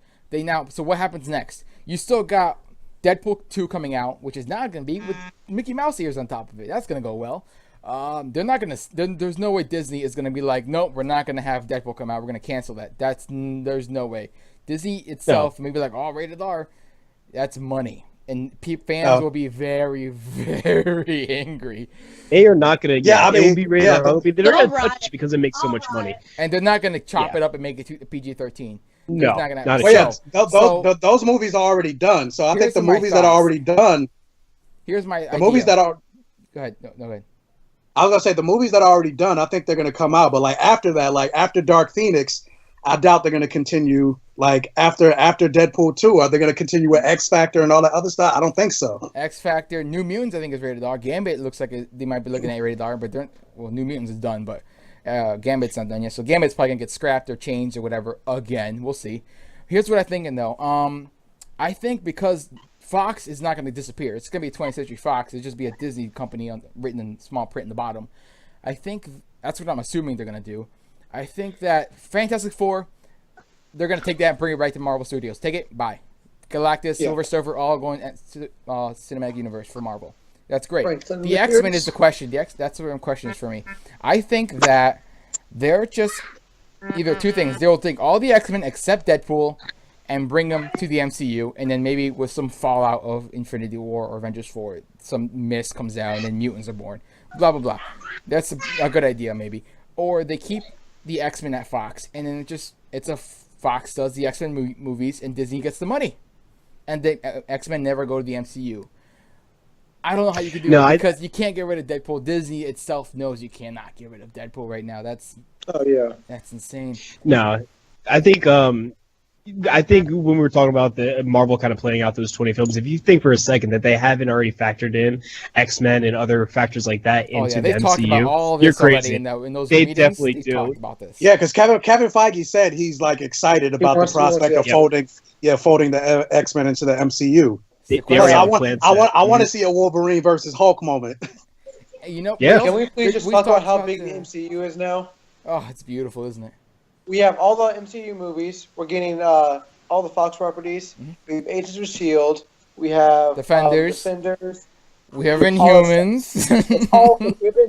So what happens next? You still got Deadpool 2 coming out, which is not gonna be with Mickey Mouse ears on top of it. That's gonna go well. They're not gonna. There's no way Disney is gonna be like, nope, we're not gonna have Deadpool come out. We're gonna cancel that. There's no way. Disney itself maybe like, oh, rated R. That's money, and fans will be very, very angry. They are not gonna. I mean, it will be rated R. They're gonna right. touch because it makes so much money, and they're not gonna chop it up and make it PG-13. No, not gonna happen. Those movies are already done. So I think the movies that are already done. Here's my idea. Movies that are. Go ahead. No, go ahead. I was gonna say the movies that are already done. I think they're gonna come out, but like after that, like after Dark Phoenix, I doubt they're gonna continue. Like after Deadpool 2, are they gonna continue with X Factor and all that other stuff? I don't think so. X Factor, New Mutants, I think is rated R. Gambit looks like they might be looking at rated R, but New Mutants is done, but Gambit's not done yet. So Gambit's probably gonna get scrapped or changed or whatever again. We'll see. Here's what I'm thinking though. I think because Fox is not going to disappear. It's going to be 20th Century Fox. It'll just be a Disney company written in small print in the bottom. I think that's what I'm assuming they're going to do. I think that Fantastic Four, they're going to take that and bring it right to Marvel Studios. Take it, bye. Galactus, Silver Surfer, all going to cinematic universe for Marvel. That's great. Right, the X-Men is the question. That's what the question is for me. I think that they're just either two things. They will take all the X-Men except Deadpool and bring them to the MCU, and then maybe with some fallout of Infinity War or Avengers 4, some mist comes out and then mutants are born. Blah, blah, blah. That's a good idea, maybe. Or they keep the X-Men at Fox, and then it's a Fox does the X-Men movies, and Disney gets the money. And the X-Men never go to the MCU. I don't know how you can do it because you can't get rid of Deadpool. Disney itself knows you cannot get rid of Deadpool right now. That's insane. No, I think when we were talking about the Marvel kind of playing out those 20 films, if you think for a second that they haven't already factored in X-Men and other factors like that into the MCU, you're crazy. In those they meetings, definitely do. Talked about this. Yeah, because Kevin Feige said he's like excited about the prospect of folding the X-Men into the MCU. I want to see a Wolverine versus Hulk moment. Can we please just talk about how big the MCU is now? Oh, it's beautiful, isn't it? We have all the MCU movies. We're getting all the Fox properties. Mm-hmm. We have Agents of S.H.I.E.L.D. We have Defenders. We have Inhumans.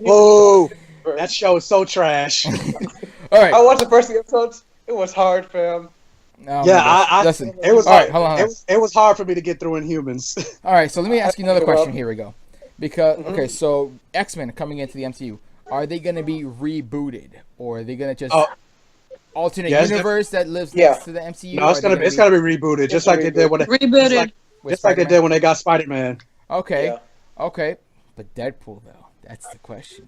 Whoa, that show is so trash. All right. I watched the first episodes. It was hard, fam. Listen. It was all right. Hold on. It was hard for me to get through Inhumans. All right, so let me ask you another question. Here we go. Because so X-Men coming into the MCU, are they going to be rebooted, or are they going to just alternate universe that lives next to the MCU? No, it's gonna be rebooted, just like they did when they when they got Spider-Man. Okay, but Deadpool though, that's the question.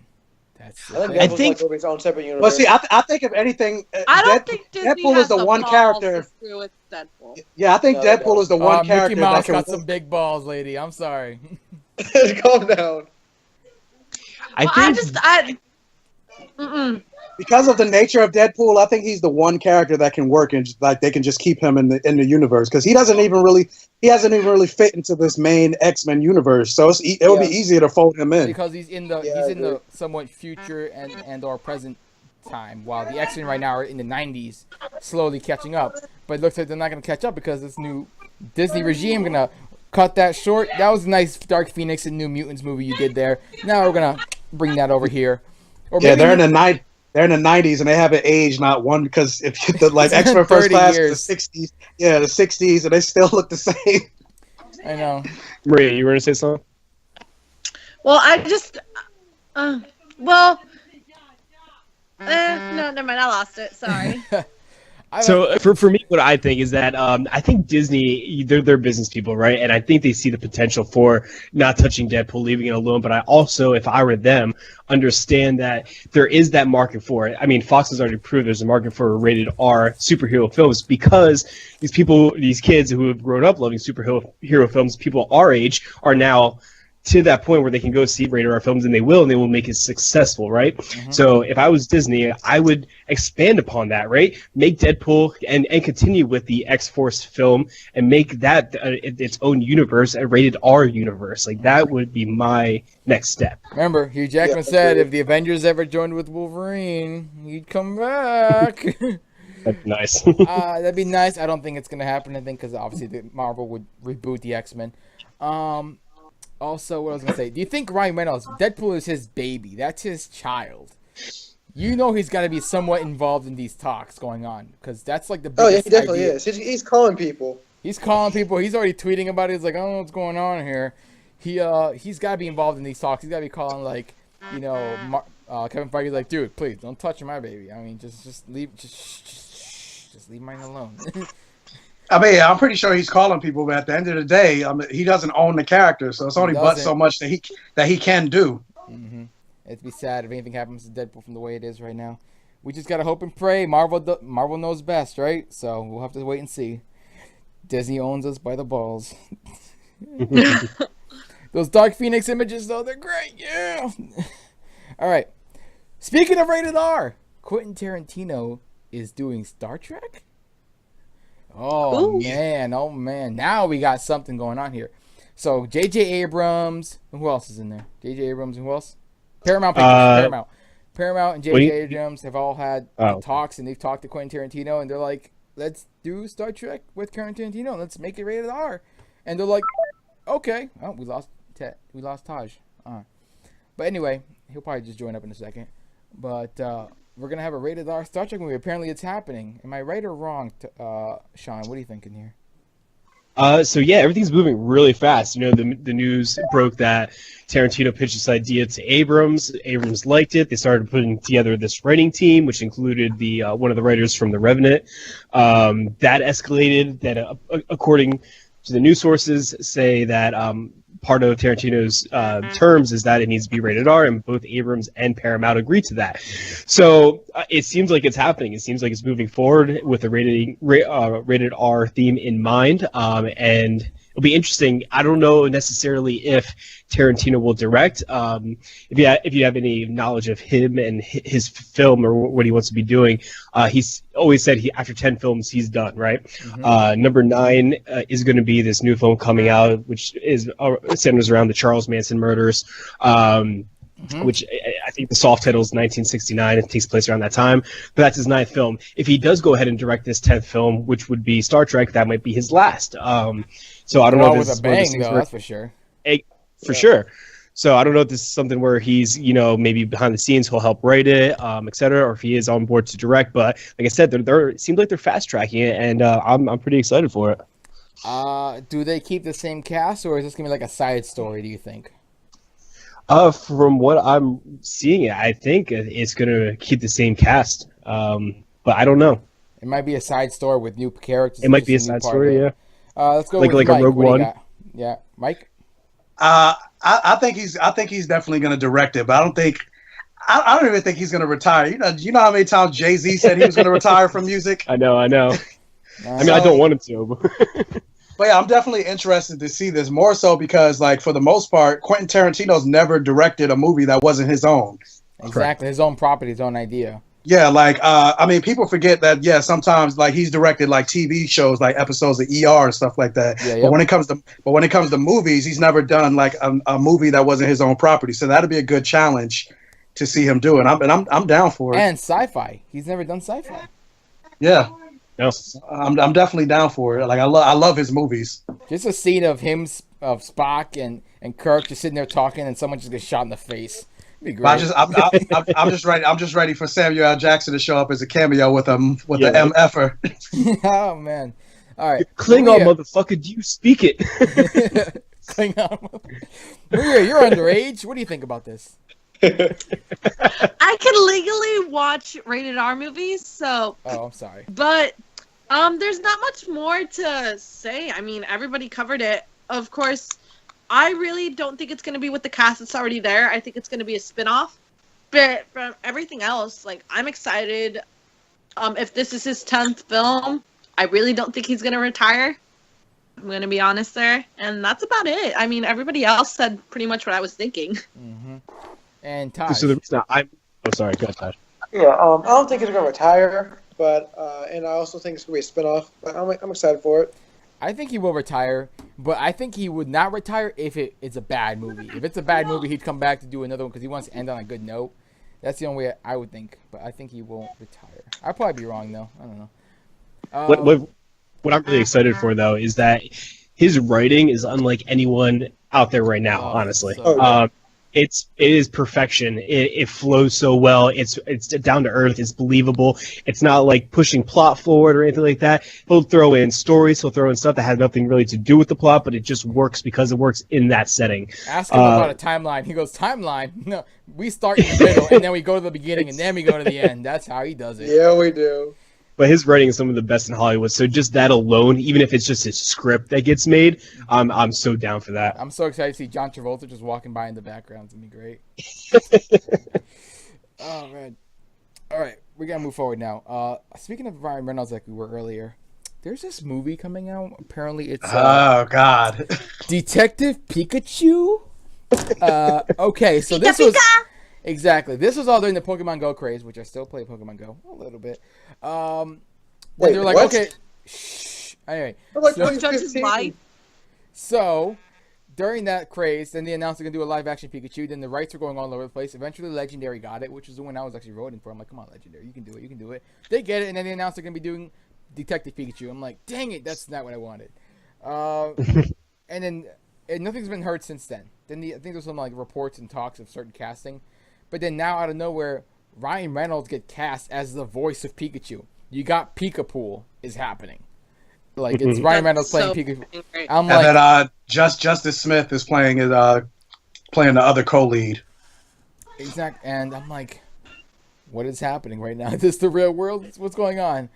I think his own separate universe. Well, see, I think if anything, I don't think Disney Deadpool has is the one character. With Deadpool. Yeah, I think Deadpool is the one character Mickey Mouse that can got some big balls, lady. I'm sorry. Calm down. Because of the nature of Deadpool, I think he's the one character that can work and like they can just keep him in the universe because he hasn't even really fit into this main X-Men universe. So it would be easier to fold him in because he's in the somewhat future and or present time, while the X-Men right now are in the 90s, slowly catching up. But it looks like they're not going to catch up because this new Disney regime gonna cut that short. That was a nice Dark Phoenix and New Mutants movie you did there. Now we're gonna bring that over here. Or they're in the 90s and they haven't aged not one because if the like X-Men First Class in the 60s, the 60s, and they still look the same. I know. Maria, you were gonna say something? Well, no, never mind. I lost it. Sorry. So for me, what I think is that I think Disney, they're business people, right? And I think they see the potential for not touching Deadpool, leaving it alone. But I also, if I were them, understand that there is that market for it. I mean, Fox has already proved there's a market for rated R superhero films because these kids who have grown up loving superhero films, people our age, are now to that point where they can go see rated R films, and they will make it successful, right? Mm-hmm. So if I was Disney, I would expand upon that, right? Make Deadpool and continue with the X-Force film and make that its own universe, a rated R universe. Like, that would be my next step. Remember, Hugh Jackman said if the Avengers ever joined with Wolverine, he'd come back. That'd be nice. That'd be nice. I don't think it's going to happen, I think, because obviously Marvel would reboot the X-Men. Also, what I was going to say, do you think Ryan Reynolds, Deadpool is his baby? That's his child. You know he's got to be somewhat involved in these talks going on, because that's like the biggest yeah, he definitely idea. is. He's calling people. He's calling people. He's already tweeting about it. He's like, I don't know what's going on here. He's got to be involved in these talks. He's got to be calling, like, you know, Kevin Feige's like, dude, please, don't touch my baby. I mean, just leave mine alone. I mean, I'm pretty sure he's calling people, but at the end of the day, he doesn't own the character, so it's only but so much that he can do. Mm-hmm. It'd be sad if anything happens to Deadpool from the way it is right now. We just gotta hope and pray. Marvel knows best, right? So we'll have to wait and see. Disney owns us by the balls. Those Dark Phoenix images, though, they're great. Yeah. All right. Speaking of rated R, Quentin Tarantino is doing Star Trek. Oh man! Now we got something going on here. So J.J. Abrams, who else is in there? J.J. Abrams and who else? Paramount Pictures. Paramount and J.J. Abrams have all had talks, and they've talked to Quentin Tarantino, and they're like, "Let's do Star Trek with Quentin Tarantino. Let's make it rated R." And they're like, "Okay." Oh, we lost Taj. But anyway, he'll probably just join up in a second. But we're going to have a rated R Star Trek movie. Apparently it's happening. Am I right or wrong, Sean? What are you thinking here? So yeah, everything's moving really fast. You know, the news broke that Tarantino pitched this idea to Abrams. Abrams liked it. They started putting together this writing team, which included the one of the writers from The Revenant. That escalated. That according to the news sources, say that part of Tarantino's terms is that it needs to be rated R, and both Abrams and Paramount agreed to that. So it seems like it's happening. It seems like it's moving forward with a rated R theme in mind, and it'll be interesting. I don't know necessarily if Tarantino will direct. If you have any knowledge of him and his film or what he wants to be doing, he's always said after 10 films he's done, right? Mm-hmm. Number 9 is going to be this new film coming out, which is centers around the Charles Manson murders. Which I think the soft title is 1969. It takes place around that time, but that's his 9th film. If he does go ahead and direct this 10th film, which would be Star Trek, that might be his last. So I don't know if this is a bang, though. That's for sure. For sure. So I don't know if this is something where he's, maybe behind the scenes he'll help write it, et cetera, or if he is on board to direct. But like I said, it seems like they're fast tracking it, and I'm pretty excited for it. Do they keep the same cast, or is this gonna be like a side story? Do you think? From what I'm seeing, I think it's gonna keep the same cast, but I don't know. It might be a side story with new characters. It might be a side story, yeah. Let's go like with Mike. A Rogue One. Yeah, Mike. I think he's definitely going to direct it, but I don't even think he's going to retire. You know how many times Jay-Z said he was going to retire from music? I know. I mean, I don't want him to. But yeah, I'm definitely interested to see this, more so because, like, for the most part, Quentin Tarantino's never directed a movie that wasn't his own. Exactly, correct. His own property, his own idea. Yeah, like, I mean, people forget that, yeah, sometimes, like, he's directed, like, TV shows, like, episodes of ER and stuff like that. Yeah, but when it comes to movies, he's never done, like, a movie that wasn't his own property. So that'd be a good challenge to see him do it. I'm down for it. And sci-fi. He's never done sci-fi. Yeah. No. I'm definitely down for it. Like, I love his movies. Just a scene of him, of Spock and Kirk just sitting there talking, and someone just gets shot in the face. It'd be great. I'm just ready. I'm just ready for Samuel L. Jackson to show up as a cameo with the MFer. Oh man! All right, Klingon motherfucker, do you speak it? Klingon. Maria, you're underage. What do you think about this? I can legally watch rated R movies, so. Oh, I'm sorry. But there's not much more to say. I mean, everybody covered it. Of course, I really don't think it's going to be with the cast that's already there. I think it's going to be a spin-off. But from everything else, like, I'm excited. If this is his 10th film, I really don't think he's going to retire. I'm going to be honest there. And that's about it. I mean, everybody else said pretty much what I was thinking. Mm-hmm. And Todd. So sorry, go ahead, Todd. Yeah, I don't think he's going to retire, but and I also think it's going to be a spin-off. But I'm excited for it. I think he will retire, but I think he would not retire if it's a bad movie. If it's a bad movie, he'd come back to do another one because he wants to end on a good note. That's the only way I would think, but I think he won't retire. I'll probably be wrong, though. I don't know. What I'm really excited for, though, is that his writing is unlike anyone out there right now, honestly. It is perfection. It flows so well. It's down to earth. It's believable. It's not like pushing plot forward or anything like that. He'll throw in stories. He'll throw in stuff that has nothing really to do with the plot, but it just works because it works in that setting. Ask him about a timeline. He goes, timeline? No, we start in the middle, and then we go to the beginning, and then we go to the end. That's how he does it. Yeah, we do. But his writing is some of the best in Hollywood. So just that alone, even if it's just his script that gets made, I'm so down for that. I'm so excited to see John Travolta just walking by in the background. It's going to be great. Oh, man. All right. We got to move forward now. Speaking of Ryan Reynolds like we were earlier, there's this movie coming out. Apparently it's... oh, God. Detective Pikachu? Okay, so this was... Exactly. This was all during the Pokemon Go craze, which I still play Pokemon Go a little bit. Wait, they're like, what? Okay, shh. Anyway, so during that craze, then they announced they're gonna do a live-action Pikachu. Then the rights were going all over the place. Eventually, Legendary got it, which is the one I was actually voting for. I'm like, come on, Legendary, you can do it, you can do it. They get it, and then they announced they're gonna be doing Detective Pikachu. I'm like, dang it, that's not what I wanted. And then nothing's been heard since then. Then I think there's some like reports and talks of certain casting. But then now, out of nowhere, Ryan Reynolds get cast as the voice of Pikachu. You got Pikapool is happening. Like, it's Ryan Reynolds playing Pikachu. I'm like, and then Justice Smith is playing the other co-lead. Exactly. And I'm like, what is happening right now? Is this the real world? What's going on?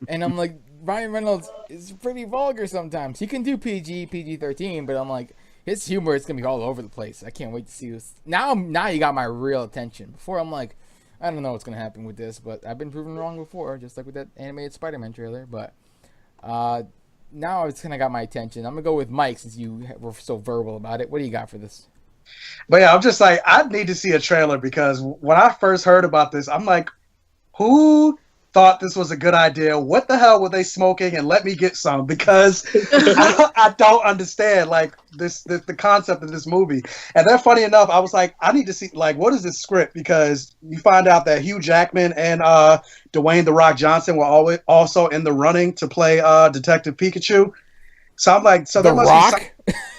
And I'm like, Ryan Reynolds is pretty vulgar sometimes. He can do PG-13, but I'm like, his humor is going to be all over the place. I can't wait to see this. Now you got my real attention. Before, I'm like, I don't know what's going to happen with this, but I've been proven wrong before, just like with that animated Spider-Man trailer. But now it's kind of got my attention. I'm going to go with Mike since you were so verbal about it. What do you got for this? But yeah, I'm just like, I need to see a trailer because when I first heard about this, I'm like, who thought this was a good idea? What the hell were they smoking? And let me get some because I don't understand like the concept of this movie. And then funny enough, I was like, I need to see like what is this script because you find out that Hugh Jackman and Dwayne "The Rock" Johnson were also in the running to play Detective Pikachu. So I'm like, so The Rock,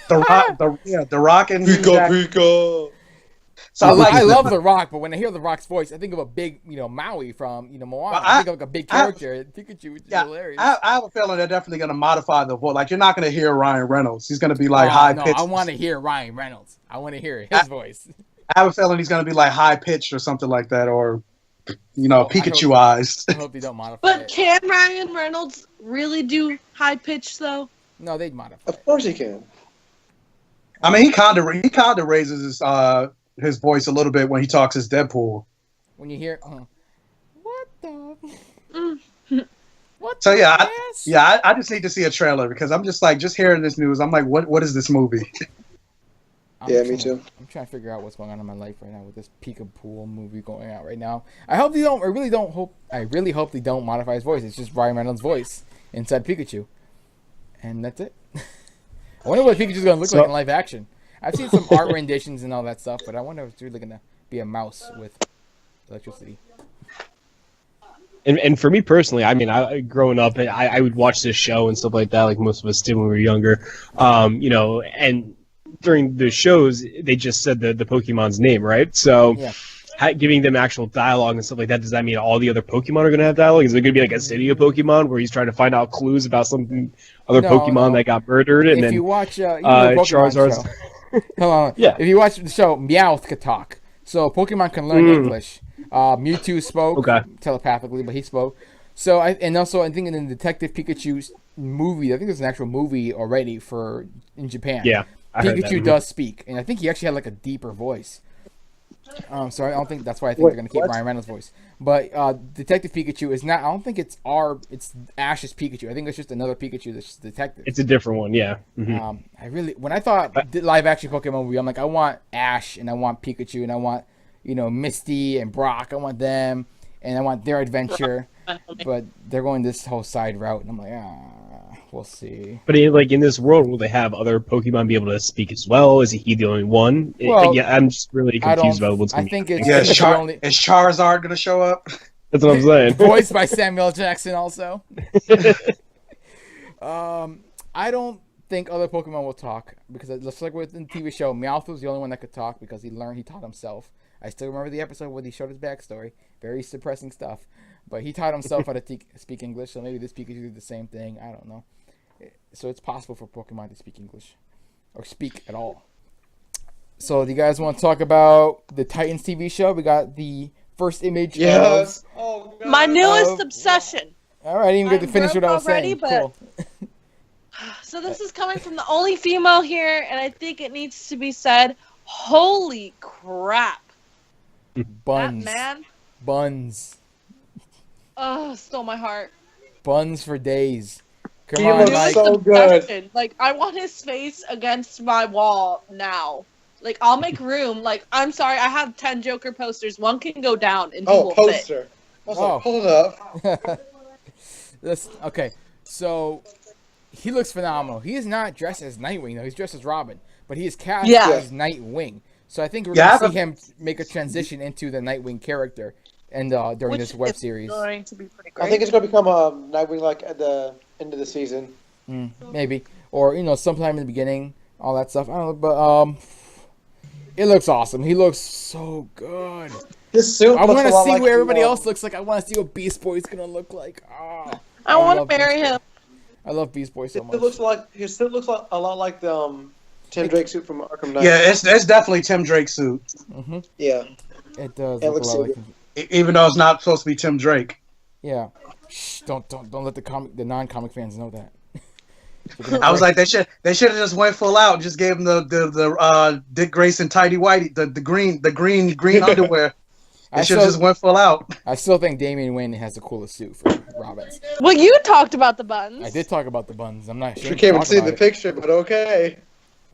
The Rock and Hugh Jackman. So I love The Rock, but when I hear The Rock's voice, I think of a big, Maui from, Moana. I think of like a big character. Pikachu, which is hilarious. I have a feeling they're definitely going to modify the voice. Like, you're not going to hear Ryan Reynolds. He's going to be like high-pitched. No, I want to hear Ryan Reynolds. I want to hear his voice. I have a feeling he's going to be like high-pitched or something like that, or, Pikachu-ized. I hope they don't modify But it. can Ryan Reynolds really do high pitch though? No, they'd modify it. Of course he can. I mean, he kind of raises his voice a little bit when he talks as Deadpool. When you hear, what the? What? So the I just need to see a trailer because I'm just like hearing this news. I'm like, what is this movie? Me too. I'm trying to figure out what's going on in my life right now with this Pikachu movie going out right now. I really hope they don't modify his voice. It's just Ryan Reynolds' voice inside Pikachu, and that's it. I wonder what Pikachu's gonna look like in live action. I've seen some art renditions and all that stuff, but I wonder if it's really gonna be a mouse with electricity. And for me personally, I mean, growing up, I would watch this show and stuff like that, like most of us did when we were younger. And during the shows, they just said the Pokemon's name, right? So giving them actual dialogue and stuff like that, does that mean all the other Pokemon are going to have dialogue? Is it going to be like a city of Pokemon where he's trying to find out clues about something other Pokemon that got murdered? And if you watch Charizard's... Hold on. Yeah. If you watch the show, Meowth can talk. So Pokemon can learn English. Mewtwo spoke telepathically, but he spoke. So I think in the Detective Pikachu movie, I think there's an actual movie already in Japan. Yeah, I heard that. Pikachu does speak, and I think he actually had like a deeper voice. So I don't think that's why I think they're gonna keep Ryan Reynolds' voice. But Detective Pikachu is not. I don't think it's Ash's Pikachu. I think it's just another Pikachu that's just detective. It's a different one, yeah. Mm-hmm. When I thought live action Pokemon movie, I'm like, I want Ash and I want Pikachu and I want Misty and Brock. I want them and I want their adventure. But they're going this whole side route, and I'm like, we'll see. But in this world, will they have other Pokemon be able to speak as well? Is he the only one? Well, I'm just really confused about what's going to be. Is Charizard going to show up? That's what I'm saying. Voiced by Samuel Jackson, also. I don't think other Pokemon will talk because it looks like within the TV show, Meowth's the only one that could talk because he taught himself. I still remember the episode where he showed his backstory. Very suppressing stuff. But he taught himself how to speak English, so maybe this Pikachu did the same thing. I don't know. So it's possible for Pokemon to speak English. Or speak at all. So do you guys want to talk about the Titans TV show? We got the first image Yes. My newest obsession. All right, I didn't even get to finish what I was saying. Cool. So this is coming from the only female here, and I think it needs to be said, holy crap. Buns. That man. Buns. Oh, stole my heart. Buns for days. Come He on, was Mike. so good. Like, I want his face against my wall now. Like, I'll make room. Like, I'm sorry, I have 10 Joker posters. One can go down, and he will poster. fit. Pull it up. Okay, so he looks phenomenal. He is not dressed as Nightwing, though. He's dressed as Robin. But he is cast as Nightwing. So I think we're going to see him make a transition into the Nightwing character. And during this web series, going to be pretty great. I think it's going to become Nightwing like at the end of the season. Maybe, or sometime in the beginning, all that stuff. I don't know, but it looks awesome. He looks so good. His suit. I want to see what everybody else looks like. I want to see what Beast Boy is going to look like. I want to marry him. I love Beast Boy so much. His suit looks a lot like the Tim Drake suit from Arkham Knight. Yeah, it's definitely Tim Drake's suit. Mm-hmm. Yeah, it does. It look looks a lot like him. Even though it's not supposed to be Tim Drake. Yeah. Shh, don't let the non-comic fans know that. I was like, they should have just went full out and just gave him the Dick Grayson tidy whitey, the green underwear. They should have just went full out. I still think Damian Wayne has the coolest suit for Robin's. Well, you talked about the buns. I did talk about the buns. I'm not sure. You can't even see the picture, but okay.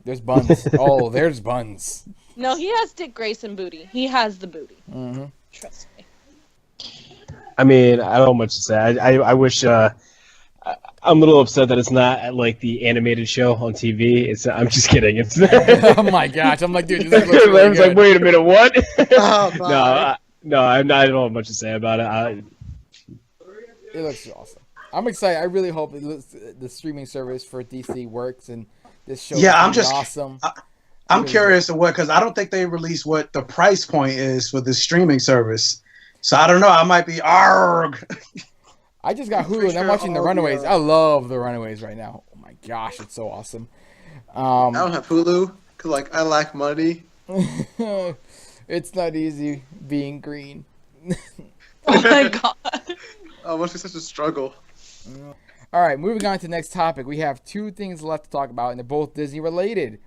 There's buns. Oh, there's buns. No, he has Dick Grayson booty. He has the booty. Mm-hmm. Trust me. I mean, I don't know much to say. I wish. I'm a little upset that it's not like the animated show on TV. I'm just kidding. It's. Oh my gosh! I'm like, dude, this looks really I was like, wait a minute, what? Oh, no, I don't have much to say about it. It looks awesome. I'm excited. I really hope the streaming service for DC works and this show. Yeah, is awesome. I'm curious of because I don't think they released what the price point is for the streaming service. So I don't know. I might be arg. I just got Hulu and I'm watching The Runaways. I love The Runaways right now. Oh my gosh, it's so awesome. I don't have Hulu because I lack money. It's not easy being green. Oh my god. Oh, it must be such a struggle. All right, moving on to the next topic. We have two things left to talk about, and they're both Disney related.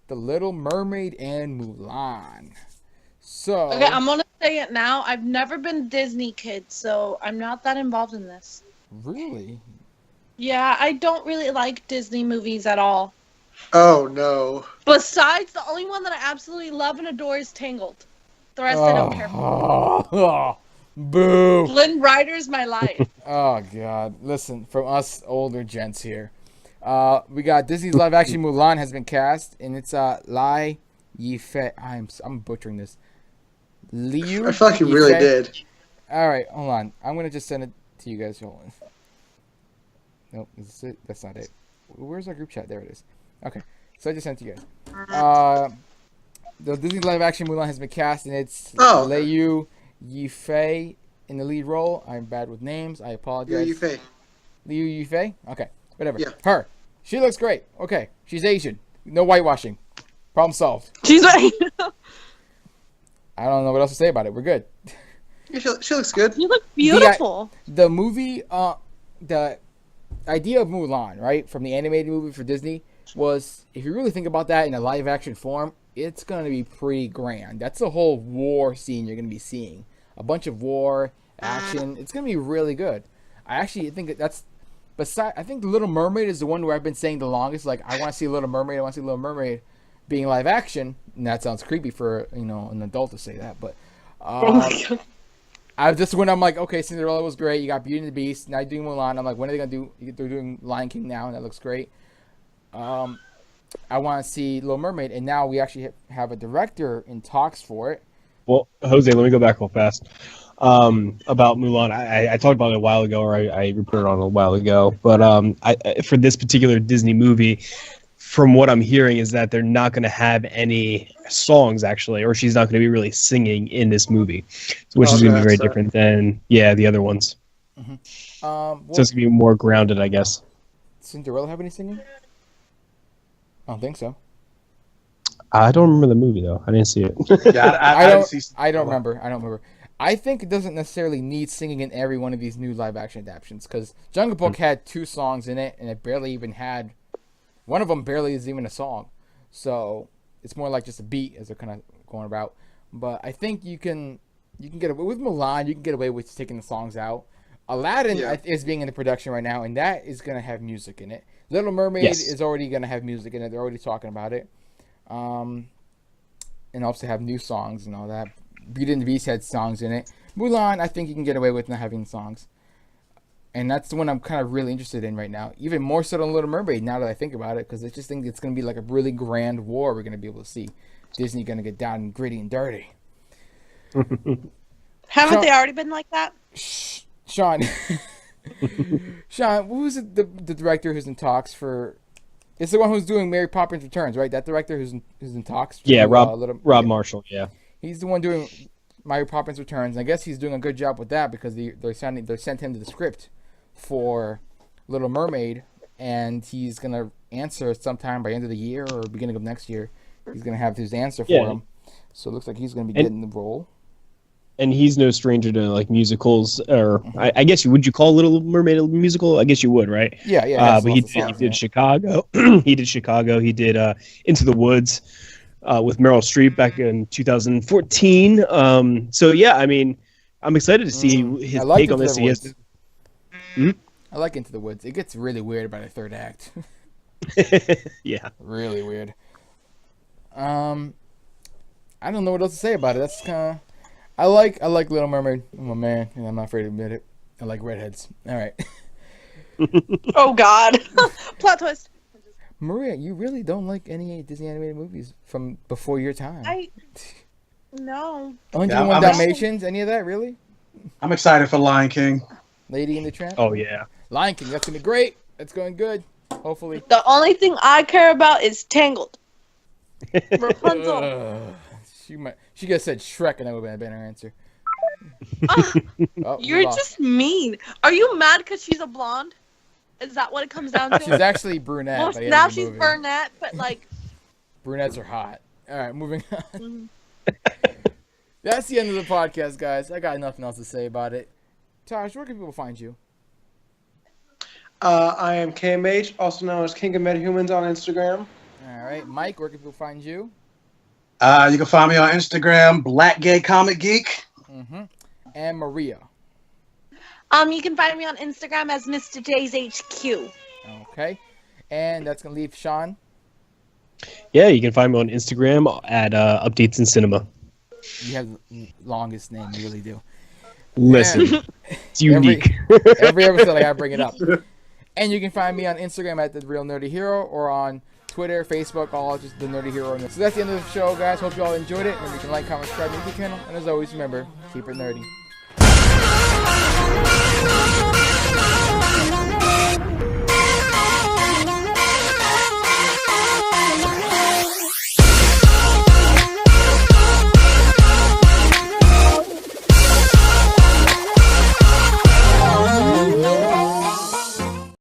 The Little Mermaid and Mulan. So Okay, I'm gonna say it now. I've never been a Disney kid, so I'm not that involved in this. Really? Yeah, I don't really like Disney movies at all. Oh no. Besides, the only one that I absolutely love and adore is Tangled. The rest I don't care for. Boo. Flynn Rider's my life. Oh god. Listen, from us older gents here. We got Disney's live action Mulan has been cast, and it's Lai Yifei. I'm butchering this. Liu. I feel like you really did. All right, hold on. I'm gonna just send it to you guys. Hold on. Nope, is this it? That's not it. Where's our group chat? There it is. Okay, so I just sent it to you guys. The Disney live action Mulan has been cast, and it's Liu Yifei in the lead role. I'm bad with names. I apologize. Liu Yifei. Okay, whatever. Yeah. Her. She looks great. Okay, she's Asian. No whitewashing. Problem solved. She's right. I don't know what else to say about it. We're good. Yeah, she looks good. You look beautiful. The movie, the idea of Mulan, right, from the animated movie for Disney, was, if you really think about that in a live action form, it's going to be pretty grand. That's a whole war scene you're going to be seeing. A bunch of war, action. It's going to be really good. I actually think that's, I think The Little Mermaid is the one where I've been saying the longest. Like, I want to see Little Mermaid, I want to see Little Mermaid being live action. And that sounds creepy for, an adult to say that. But when I'm like, okay, Cinderella was great. You got Beauty and the Beast. Now you're doing Mulan. I'm like, when are they going to do, they're doing Lion King now, and that looks great. I want to see Little Mermaid, and now we actually have a director in talks for it. Well, Jose, let me go back real fast. About Mulan, I talked about it a while ago, or I reported on it a while ago. But for this particular Disney movie, from what I'm hearing, is that they're not going to have any songs actually, or she's not going to be really singing in this movie, which is going to be very different than the other ones. Mm-hmm. So it's going to be more grounded, I guess. Cinderella have any singing? I don't think so. I don't remember the movie though. I didn't see it. Yeah, I don't remember. I think it doesn't necessarily need singing in every one of these new live action adaptations, because Jungle Book had 2 songs in it, and it barely even had, one of them barely is even a song. So it's more like just a beat as they're kind of going about. But I think you can get away with Mulan. You can get away with taking the songs out. Aladdin is being in the production right now, and that is going to have music in it. Little Mermaid is already going to have music in it. They're already talking about it. And also have new songs and all that. Beauty and the Beast had songs in it. Mulan, I think you can get away with not having songs. And that's the one I'm kind of really interested in right now. Even more so than Little Mermaid, now that I think about it, because I just think it's going to be like a really grand war we're going to be able to see. Disney going to get down and gritty and dirty. Haven't they already been like that? Sean, who's the director who's in talks for? It's the one who's doing Mary Poppins Returns, right? That director who's in talks. Yeah, Rob Marshall. Yeah, he's the one doing Mary Poppins Returns. And I guess he's doing a good job with that, because they sent him the script for Little Mermaid, and he's gonna answer sometime by end of the year or beginning of next year. He's gonna have his answer for him. So it looks like he's gonna be getting the role. And he's no stranger to like musicals, or I guess would you call Little Mermaid a musical? I guess you would, right? Yeah. But he did Chicago. He did Chicago. He did Into the Woods with Meryl Streep back in 2014. So yeah, I mean, I'm excited to see his take on this. I like Into the Woods. It gets really weird by the third act. Yeah, really weird. I don't know what else to say about it. That's kind of. I like Little Mermaid. I'm a man, and I'm not afraid to admit it. I like redheads. All right. Oh God! Plot twist. Maria, you really don't like any Disney animated movies from before your time. No. 101 Dalmatians, any of that, really? I'm excited for Lion King. Lady and the Tramp? Oh, yeah. Lion King, that's going to be great. That's going good, hopefully. The only thing I care about is Tangled. Rapunzel. She could have said Shrek, and that would have been a better answer. You're just mean. Are you mad because she's a blonde? Is that what it comes down to? She's actually brunette. Well, by the end now of the she's movie. brunette, but like... Brunettes are hot. All right, moving on. That's the end of the podcast, guys. I got nothing else to say about it. Taj, where can people find you? I am KMH, also known as King of Metahumans on Instagram. All right, Mike, where can people find you? You can find me on Instagram, Black Gay Comic Geek. Mm-hmm. And Maria. You can find me on Instagram as Mr. J's HQ. Okay. And that's going to leave Sean. Yeah, you can find me on Instagram at Updates in Cinema. You have the longest name, you really do. Listen, it's unique. Every episode I gotta bring it up. And you can find me on Instagram at The Real Nerdy Hero, or on Twitter, Facebook, all just The Nerdy Hero. So that's the end of the show, guys. Hope you all enjoyed it. Remember, you can like, comment, subscribe to the channel. And as always, remember, keep it nerdy.